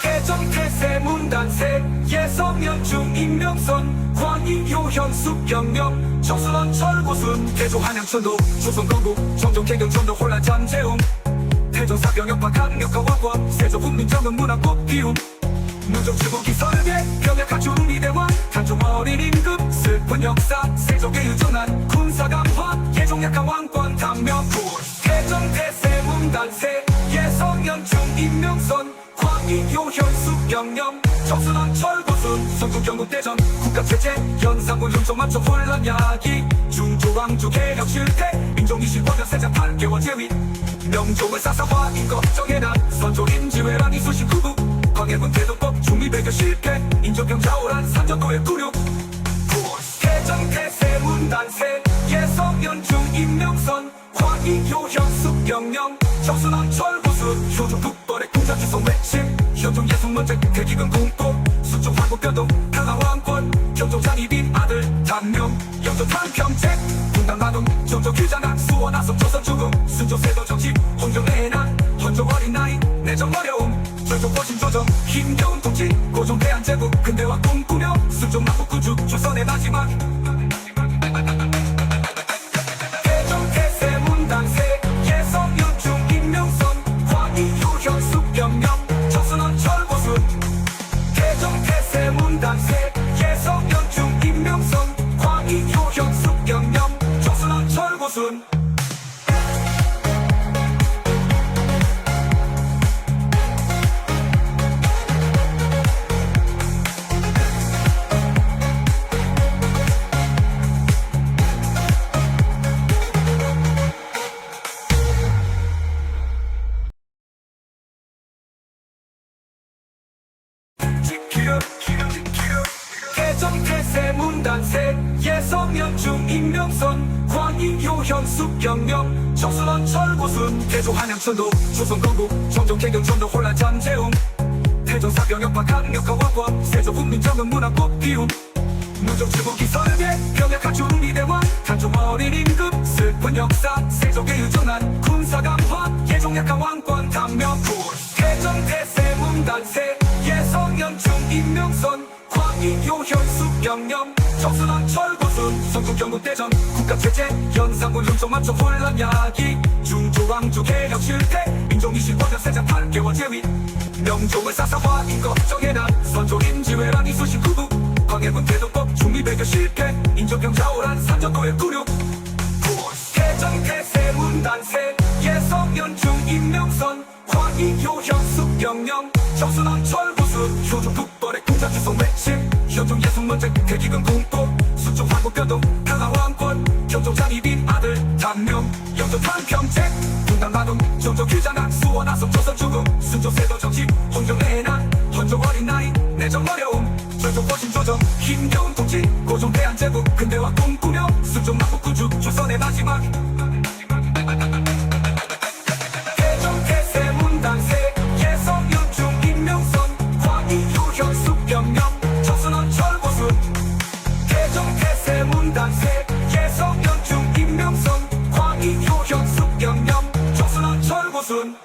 태정 태세 문단세 예성연중 임명선 광인 효현 숙경령 정순원 철고순 태조 한양천도 조선 건국 정종 개경 전도 혼란 잠재움 태조사 병역파 강력한 왕권 세조 국민정은 문화꽃 피움 무적 주국이 설계 병약 갖춘 미대왕 단종 어린 임금 슬픈 역사 세족의 유전한 군사 강화 예종 약한 왕권 단명쿨 태정 태세 문단세 예성연중 임명선 광인 효현 숙경령 정순원 철고순 성군 경국대전 국가체제 연산군 lum종 맞춤 혼란 야기 중조왕조 개혁 실패 민족이시 권력 세자 8개월 제위 명종을 사사화 인거 정해난 선조임지회란 이수신 구국 광해군 태도법 중리배교 실패 인조병 자오란 산전도의 구륙 태정 태세 문단세 예성연중 임명선 광인 효현 숙경령 정순원 철고순 효종 북벌의 공자주성 외침 현종 예순문제 대기근 공고 수종 황국 변동 평화왕권 현종 장이빈 아들 단명 영조 탄평책 분당 나눔 정조 규장학 수원 아섭 조선 중흥 순조 세도 정치 혼종 내난 헌종 어린 나이 내정 어려움 절종 거신 조정 힘겨운 통치 고종 대한제국 근대화 꿈꾸며 순종 막국 구주 조선의 마지막 태정 태세 문단세 예성연중 임명선 광인 효현 숙경령 정순원 철고순 태정 태세 문단세 예성연중 임명선 광인 효현 숙경령 정순원 철고순 태정 태세 문단세 예성연중 임명선 광인 효현 숙경령 정순원 철고순 태조 한양천도 조선 건국 정종 개경 전도 혼란 잠재움 태조사 병역파 강력한 왕권 세조 국민정은 문화꽃 피움 무적 주국이 설계 병약 갖춘 미대왕 단종 어린 임금 슬픈 역사 세족의 유전한 군사 강화 예종 약한 왕권 단명쿨 태정 태세 문단세 예성연중 임명선 광인 효현 숙경령 정순원 철고순 성군 경국대전 국가체제 연산군 lum종 맞춤 혼란 야기 중조왕조 개혁 실패 민족이시 권력 세자 8개월 제위 명종을 사사화 인거 정해난 선조임지회란 이수신 구국 광해군 태도법 중리배교 실패 인조병 자오란 산전도의 구륙 태정 태세 문단세 예성연중 임명선 광인 효현 숙경령 정순원 철구순 효종 북벌의 공자 주성 외침 현종 예순 문제 대기근 공포 수종 황국 변동 강화 왕권 경종 장이빈 아들 단명 영조 탄평책 분당 마동 정조 규장한 수원 아성 조선 죽음 순조 세도 정치 혼종 내난 헌종 어린 나이 내정 어려움 절종 거신 조정 힘겨운 통치 고종 대한 제국 근대화 꿈꾸며 수종 막국 구주 조선의 마지막 대종 태세 문단세 예성 연중 임명선 광희 유현 숙경령 정순원 철고순 대종 태세 문단세 예성 연중 임명선 광희 유현 숙경령 정순원 철고순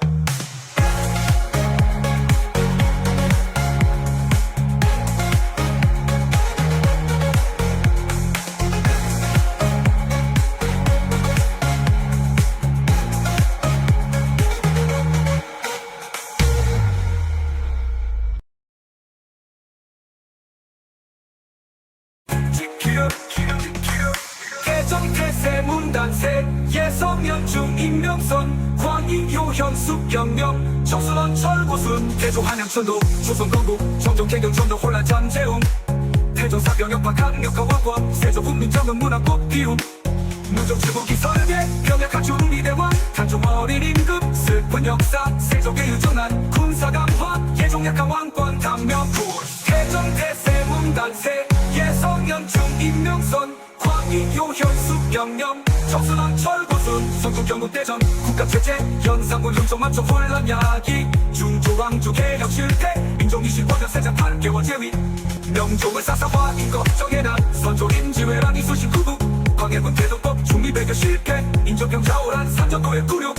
대종 태세 문단세 예성 연중 임명선 광희 요현 숙경령 정순원 철고순 대조 한양천도 조선 건국 정종 개경 전도 혼란 잠재움 태조 사병 역파 강력한 왕권 세조 국민정은 문화꽃 피움 무적 제국이 설계 병약 갖춘 미대왕 탄종 어린 임금 슬픈 역사 세족의 유전한 군사 강화 예종 약한 왕권 단명쿨 대종 태세 문단세 예성 연중 임명선 광희 요현 숙경령 정순원 철고순 성군 경국대전 국가 체제 연산군 흉종 맞춰 혼란 야기 중조왕조 개혁 실패 민족이실 권력 세자 8개월 제위 명종을 사사화 인거 정해난 선조림지회란 이수신 구국 광해군 태도법 중미 배교 실패 인조병 좌우란 삼전도의 구륙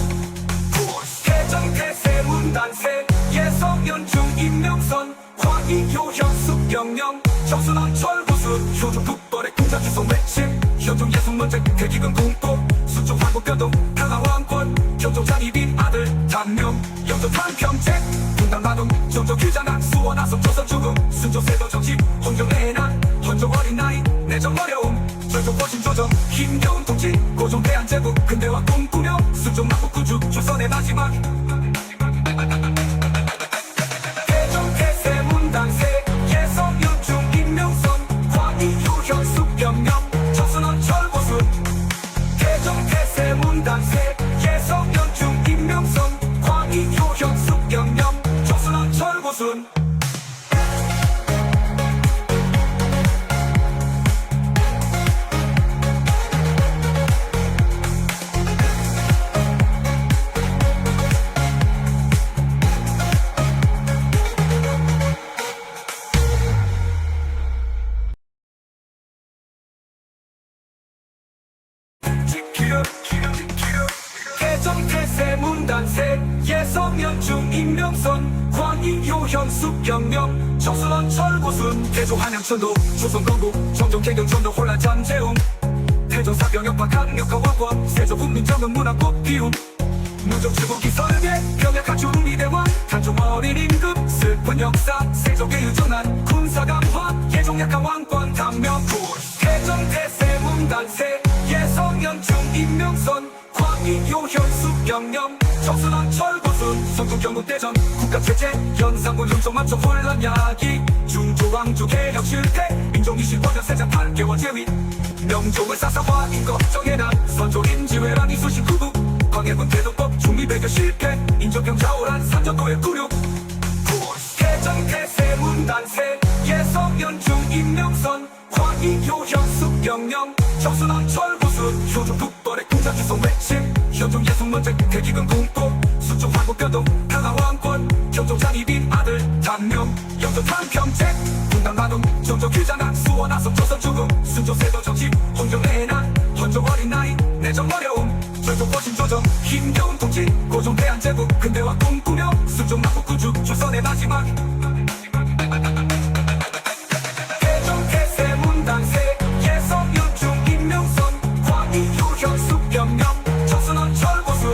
대종 태세 문단세 예성 연중 임명선 광희 요현 숙경령 정순원 철구순 효종 북벌의 공자 주성 외침 현종 예순 문제 대기근 공포 수종 황국 변동 강화 왕권 경종 장이빈 아들 단명 영조 탄평책 분당 마동 정조 규장한 수원 아성 조선 죽음 순조 세도 정치 혼종 내난 헌종 어린 나이 내정 어려움 절종 거신 조정 힘겨운 통치 고종 대한 제국 근대화 꿈꾸며 수종 막국 구주 조선의 마지막 대종 태세 문단세 예성 연중 임명선 광희 유현 숙경령 정순원 철고순 대종 태세 문단세 예성 연중 임명선 광희 유현 숙경령 정순원 철고순 대종 태세 문단세 예성 연중 임명선 광희 요현 숙경령 정순원 철고순 태조 한양천도 조선 건국 정종 개경 전도 혼란 잠재움 태조 사병 역파 강력한 왕권 세조 국민정은 문화꽃 피움 무적 제국이 설계 병약 갖춘 미대왕 탄종 어린 임금 슬픈 역사 세족의 유전한 군사 강화 예종 약한 왕권 단명쿨 대종 태세 문단세 예성 연중 임명선 광희 요현 숙경령 정순원 철고순 성군 경국대전 국가 체제 연산군 흉종 맞춰 혼란 야기 중조왕조 개혁 실패 민족이실 권력 세자 8개월 제위 명종을 사사화 인거 정해난 선조림지회란 이수신 구국 광해군 태도법 중미 배교 실패 인조병 좌우란 삼전도의 구륙 대종 태세 문단세 예성 연중 임명선 광희 요현 숙경령 정순원 철구순 효종 북벌의 공자 주성 외침 현종 예순 문제 대기근 공포 수종 황국 변동 강화 왕권 경종 장이빈 아들 단명 영조 탄평책 분당 마동 정조 규장한 수원 아성 조선 죽음 순조 세도 정치 혼종 내난 헌종 어린 나이 내정 어려움 절종 거신 조정 힘겨운 통치 고종 대한 제국 근대화 꿈꾸며 수종 막국 구주 조선의 마지막 대종 태세 문단세 예성 연중 임명선 광희 유현 숙경령 정순원 철고순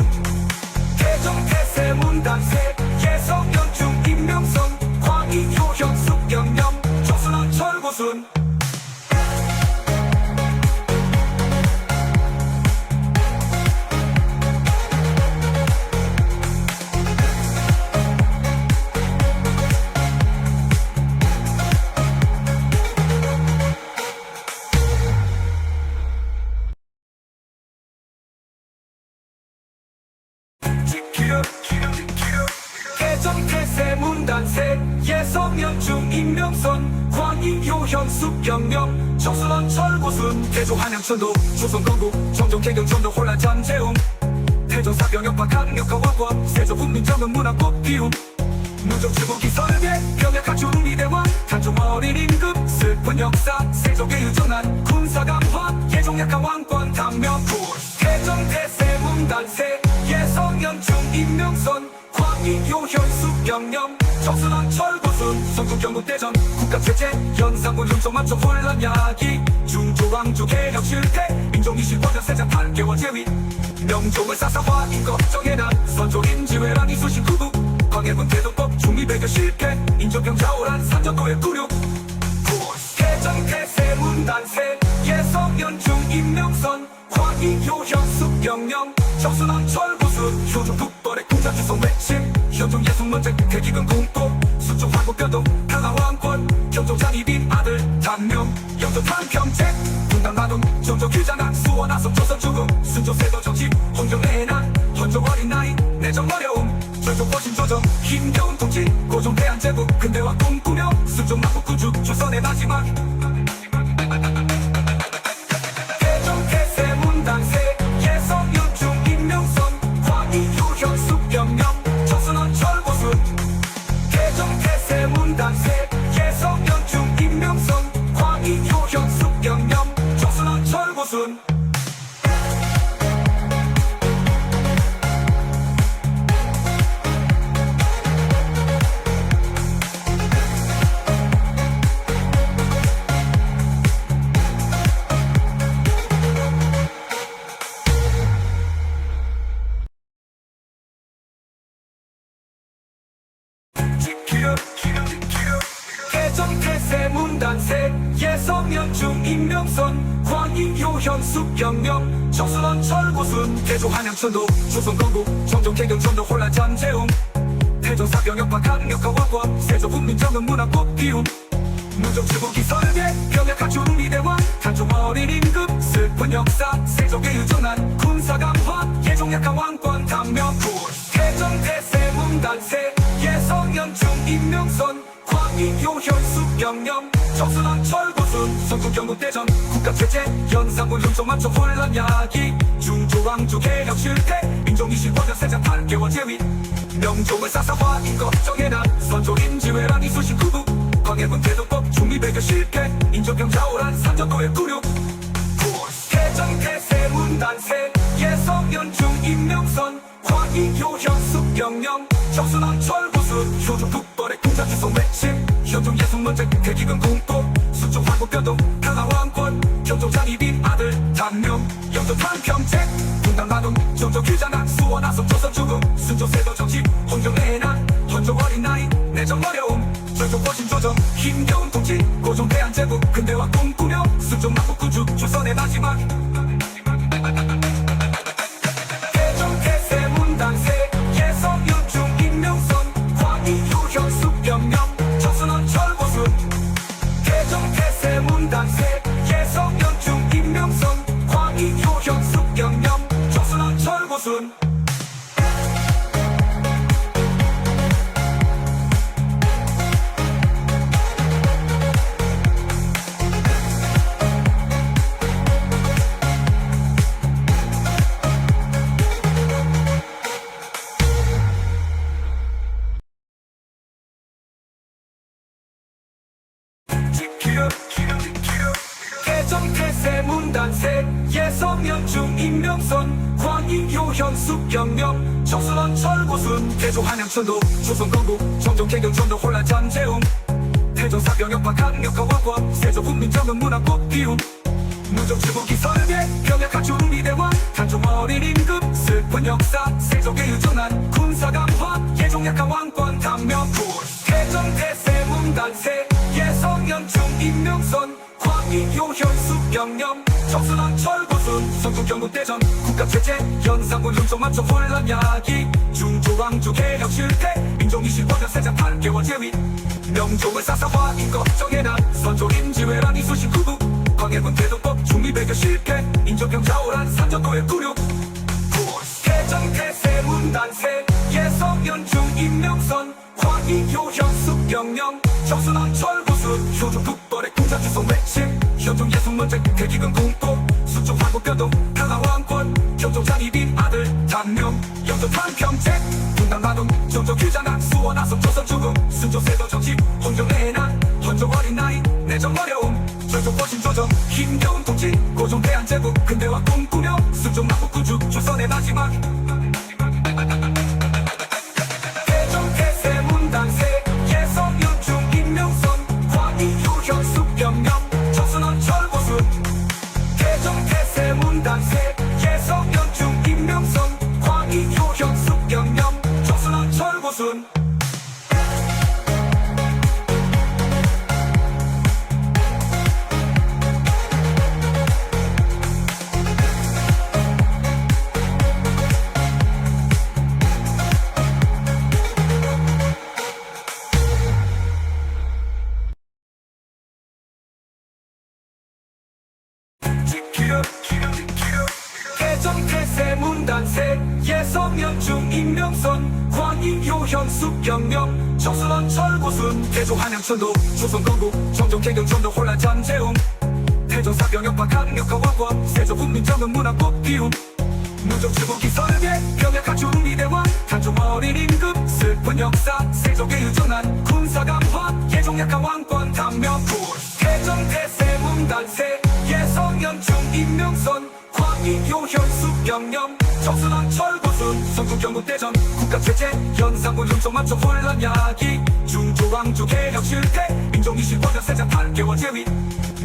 대종 태세 문단세 예성 연중 임명선 광희 유현 숙경령 정순원 철고순 수경령 정순원 철고순 태조 한양천도 조선 건국 정종 개경 전도 혼란 잠재움 태조 사병역파 강력화 왕권 세조 국민정은 문화꽃 피움 누적 주국이 설계 병역 갖춘 미대왕 단종 어린 임금 슬픈 역사 세족의 유전한 군사 강화 예종 약한 왕권 단명불 태정 태세 문단세 예성연중 임명선 광인 요현 수경령 정순원 철고순 성국경국대전 국가체제 연산군 흉종 만족 혼란 야기 중조왕조 개혁 실패 민족이실 권전 세장 8개월 제위 명종을 사사화 인겁정해난 선조인지회랑 이수신 구국 광해군 태도법 중미배교 실패 인조병 자오란 산전도의 구륙 태정 태세 문단세 예성연중 임명선 광인 요현 수경령 정순원 철고순 효종 북벌의 군자 주성 외침 현종 예순 문제 대기근 공도 수종 황국 변동 강화 왕권 경종 장이빈 아들 단명 영조 탄평책 분당 마동 정조 규장한 수원 아성 조선 죽음 순조 세도 정치 혼종 내난 헌종 어린 나이 내정 어려움 절종 거신 조정 힘겨운 통치 고종 대한 제국 근대화 꿈꾸며 순종 막국 구주 조선의 마지막 태종 태세 문단세 예성연중 임명선 광인 요현 수경령 정순원 철고순 태종 태세 문단세 예성연중 임명선 광인 요현 수경령 정순원 철고순 태정 태세 문단세 예성연중 임명선 광인 요현 수경령 정순원 철고순 태조 한양천도 조선 건국 정종 개경 전도 혼란 잠재움 태조 사병역파 강력화 왕권 세조 국민정은 문화꽃 피움 누적 주국이 설계 병역 갖춘 미대왕 단종 어린 임금 슬픈 역사 세족의 유전한 군사 강화 예종 약한 왕권 단명불 태정 태세 문단세 예성연중 임명선 광인 요현 수경령 정순원 철고순 성국경국대전 국가체제 연산군 흉종 만족 혼란 야기 중조왕조 개혁 실패 민족이실 권전 세장 8개월 제위 명종을 사사화 인겁정해난 선조인지회랑 이수신 구국 광해군 태도법 중미배교 실패 인조병 자오란 산전도의 구륙 태정 태세 문단세 예성연중 임명선 광인 요현 수경령 정순원 철고순 효종 북벌의 군자 주성 외침 현종 예순 문제 대기근 공도 수종 황국 변동 강화 왕권 경종 장이빈 아들 단명 영조 탄평책 분당 마동 정조 규장한 수원 아성 조선 죽음 순조 세도 정치 혼종 내난 헌종 어린 나이 내정 어려움 절종 거신 조정 힘겨운 통치 고종 대한 제국 근대화 꿈꾸며 순종 막국 구주 조선의 마지막 태정 태세 문단세 예성연중 임명선 광인 요현 수경령 정순원 철고순 태정 태세 문단세 예성연중 임명선 광인 요현 수경령 정순원 철고순 태정 태세 문단세 예성연중 임명선 광인 요현 수경령 정순원 철고순 태조 한양천도 조선 건국 정종 개경 전도 혼란 잠재움 태조 사병역파 강력화 왕권 세조 국민정은 문화꽃 피움 누적 주국이 설계 병역 갖춘 미대왕 단종 어린 임금 슬픈 역사 세족의 유전한 군사 강화 예종 약한 왕권 단명불 태정 태세 문단세 예성연중 임명선 광인 요현 수경령 정순원 철고순 성국경국대전 국가체제 연산군 흉종 만족 혼란 야기 중조왕조 개혁 실패 민족이실 권전 세장 8개월 제위 명종을 사사화 인겁정해난 선조인지회랑 이수신 구국 광해군 태도법 중미배교 실패 인조병 자오란 산전도의 구륙 태정 태세 문단세 예성연중 임명선 광인 광희 요현 숙경령 정순원 철구순 효종 북벌의 공자 주성 외침 현종 예순 문제 대기근 공포 수종 화고 변동 강화왕권 경종 장이빈 아들 단명 영조 탄평책 분당 마동 정조 규장학 수원 아성 조선 죽음 순조 세도 정치 혼종 내난 헌종 어린 나이 내정 어려움 전종 보신 조정 힘겨운 통치 고종 대한제국 근대화 꿈꾸며 순종 마국 구주 조선의 마지막 대종 태세 문단세 예성 연중 임명선 광희 유현 숙경령 정순원 철고순 대종 태세 문단세 예성 연중 임명선 광희 유현 숙경령 정순원 철고순 대종 태세 문단세 예성 연중 임명선 광희 요현 숙경령 정순원 철고순 대조 한양천도 조선 건국 정종 개경 전도 혼란 잠재움 태종 사병역파 강력화 왕권 세조 국민정은 문화꽃 피움 무적 주복기 설계 병역 갖춘 미대왕 단종 어린 임금 슬픈 역사 세종의 유전한 군사 강화 예종 약한 왕권 단명부 대종 태세 문단세 예성 연중 임명선 광희 요현 숙경령 정순원 철고순 성국 경국대전 국가체제 현상군 흉종 만족 혼란 야기 중조왕조 개혁 실패 민족이실 권력 세자 8개월 제위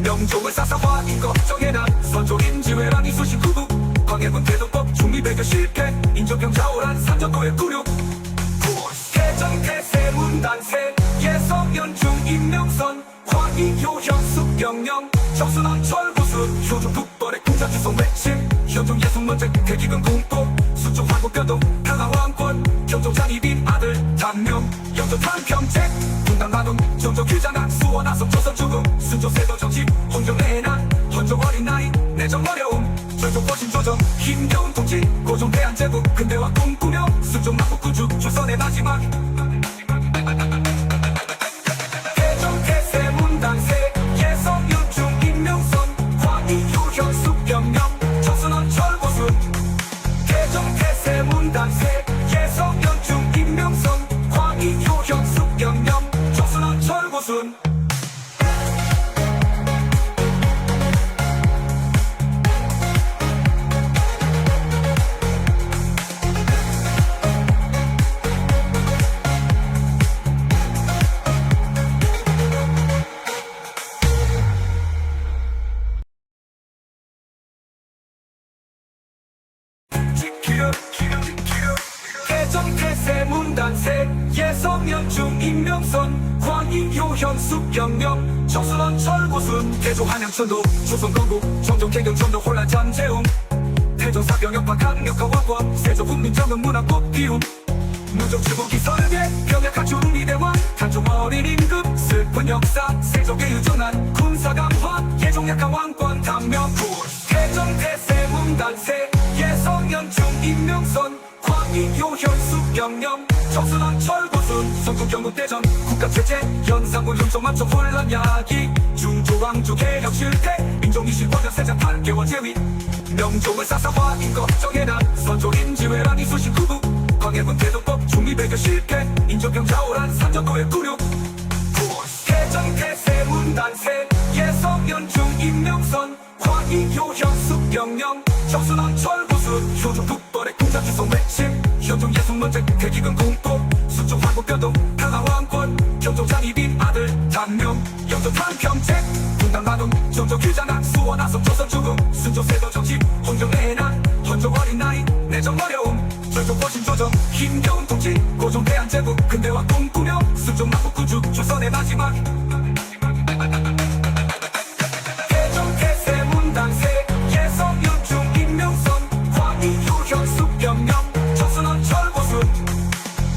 명종을 사사화 인거 정해난 선조임지회랑 이수신 구국 광해군 대동법 중리배교 실패 인조병 자오란 산전도의 굴욕 대종 태세 문단세 예성 연중 임명선 광희 요현 숙경령 정순원 철고순 효종 북벌의 공자 주성 외침 현종 예순 문제 대기근 공포 수종 화고 변동 강화왕권 경종 장이빈 아들 단명 영조 탄평책 분당 마동 정조 규장학 수원 아성 조선 죽음 순조 세도 정치 혼종 내난 헌종 어린 나이 내정 어려움 전종 보신 조정 힘겨운 통치 고종 대한제국 근대화 꿈꾸며 순종 마국 구주 조선의 마지막 대종 태세 문단세 예성 연중 임명선 광희 유현 숙경령 정순원 철고순 대종 태세 문단세 예성 연중 임명선 광희 유현 숙경령 정순원 철고순 대종 태세 문단세 예성 연중 임명선 광희 요현 숙경령 정순원 철고순 대조 한양천도 조선 건국 정종 개경 전도 혼란 잠재움 태종 사병역파 강력화 왕권 세조 국민정은 문화꽃 피움 무적 주복기 설계 병역 갖춘 미대왕 단종 어린 임금 슬픈 역사 세종의 유전한 군사 강화 예종 약한 왕권 단명부 대종 태세 문단세 예성 연중 임명선 광희 요현 숙경령 정순원 철고순 성국 경국대전 국가체제 현상군 흉종 만족 혼란 야기 중조왕조 개혁 실패 민족이실 권력 세자 8개월 제위 명종을 사사화 인거 정해난 선조임지회랑 이수신 구국 광해군 대동법 중리배교 실패 인조병 자오란 산전도의 굴욕 대종 태세 문단세 예성 연중 임명선 광희 요현 숙경령 정순원 철고순 효종 북벌의 공자 주성 외침 현종 예순 문제 대기근 공포 수종 화고 변동 강화왕권 경종 장이빈 아들 단명 영조 탄평책 분당 마동 정조 규장학 수원 아성 조선 죽음 순조 세도 정치 혼종 내난 헌종 어린 나이 내정 어려움 전종 보신 조정 힘겨운 통치 고종 대한제국 근대화 꿈꾸며 순종 마국 구주 조선의 마지막 대종 태세 문단세 예성 연중 임명선 광희 유현 숙경령 정순원 철고순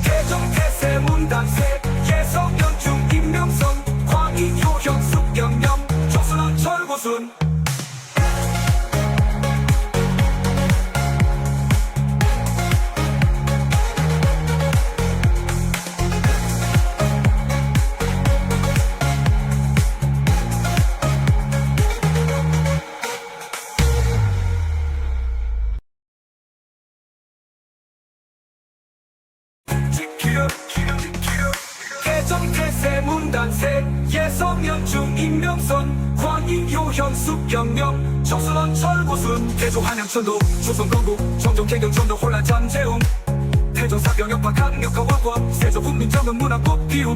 대종 태세 문단세 예성 연중 임명선 광희 유현 숙경령 정순원 철고순 예성연중 임명선 광인 효현 숙경령 정선원 철고순 태조 한양천도 조선 건국 정종 개경 전도 혼란 잠재움 태조사 병역파 강력과 왕권 세조 국민정은 문화꽃 피움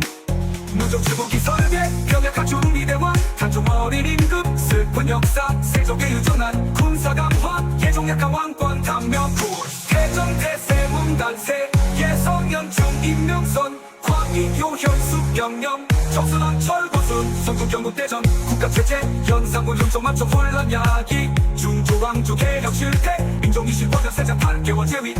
무적 주복이 설계 병약한 주미대왕 단종 어린 임금 슬픈 역사 세족의 유전한 군사 강화 예종 약한 왕권 단명군 태정 태세 문단세 예성연중 임명선 광인 효현 숙경령 정선원 철고순 성국 경국대전 국가체제 현상군 흉종 맞춰 혼란 야기 중조왕조 개혁 실패 민족이실 버전 세장 8개월 제위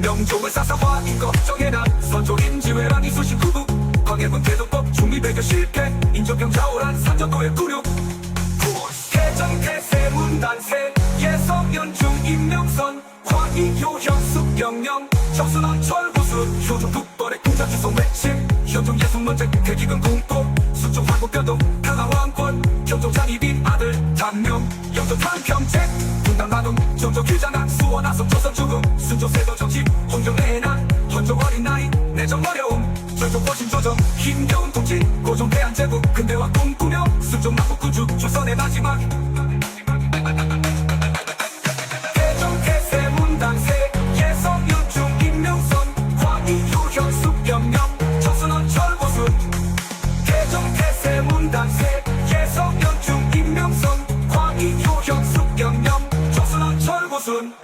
명종을 사사화 인거 정해나 선조 임지회란 이수신 구국 광해군 태도법 중미 배교 실패 인조병 자오란 산전도의 구륙 태정 태세 문단세 예성연중 임명선 광인 효현 숙경령 정선원 철고순 효종 북벌의 공자 주성 외침 현종 예송 문제 대기근 공포 수종 황국 변동 강화 왕권 현종 장이빈 아들 단명 영조 탄평책 분당 나눔 정조 규장한 수원 아성 조선 죽음 순조 세도 정치 홍경 내난 헌종 어린 나이 내정 어려움 전종 보신 조정 힘겨운 통치 고종 대한제국 근대화 꿈꾸며 순종 남북 구주 조선의 마지막 태정 태세 문단세 예성연중 임명선 광인 효현 숙경령 정선원 철고순 태정 태세 문단세 예성연중 임명선 광인 효현 숙경령 정선원 철고순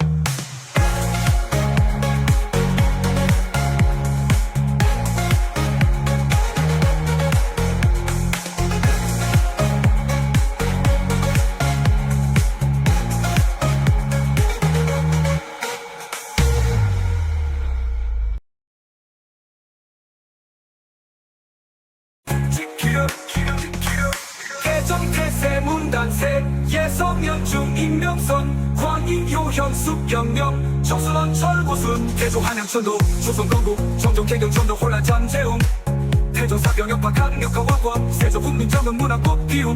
태정 태세 문단세 예성연중 임명선 광인 효현 숙경령 정선원 철고순 태조 한양천도 조선 건국 정종 개경 전도 혼란 잠재움 태조사 병역파 강력과 왕권 세조 국민정은 문화꽃 피움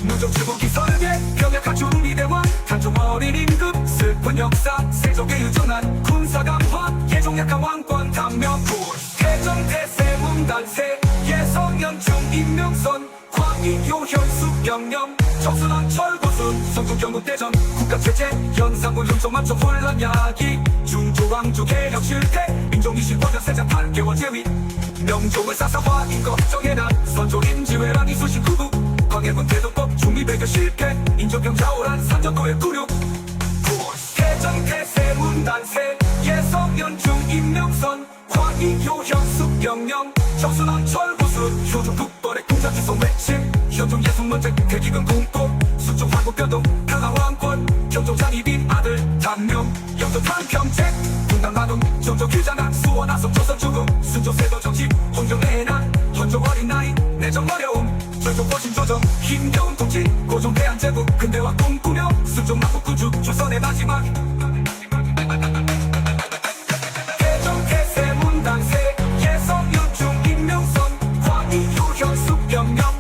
무적 주복이 설계 병약한 주미대왕 단종 어린 임금 슬픈 역사 세족의 유전한 군사 강화 예종 약한 왕권 단명군 태정 태세 문단세 예성연중 임명선 광인 효현 숙경령 정선원 철고순 성국 경국대전 국가체제 현상군 흉종 맞춰 혼란 야기 중조왕조 개혁 실패 민족이실 버전 세장 8개월 제위 명종을 사사화 인거 정해나 선조 임지회란 이수신 구국 광해군 태도법 중미 배교 실패 인조병 자오란 산전도의 구륙 태정 태세 문단세 예성연중 임명선 광인 효현 숙경령 정선원 철고순 효종 북벌의 공자 주성 외침 현종 예송 문제 대기근 공포 수종 황국 변동 강화 왕권 현종 장이빈 아들 단명 영조 탄평책 분당 나눔 정조 규장한 수원 아성 조선 죽음 순조 세도 정치 홍경 내난 헌종 어린 나이 내정 어려움 전종 보신 조정 힘겨운 통치 고종 대한제국 근대화 꿈꾸며 순종 남북 구주 조선의 마지막 태정 태세 문단세 예성연중 임명선 광인 효현 숙경령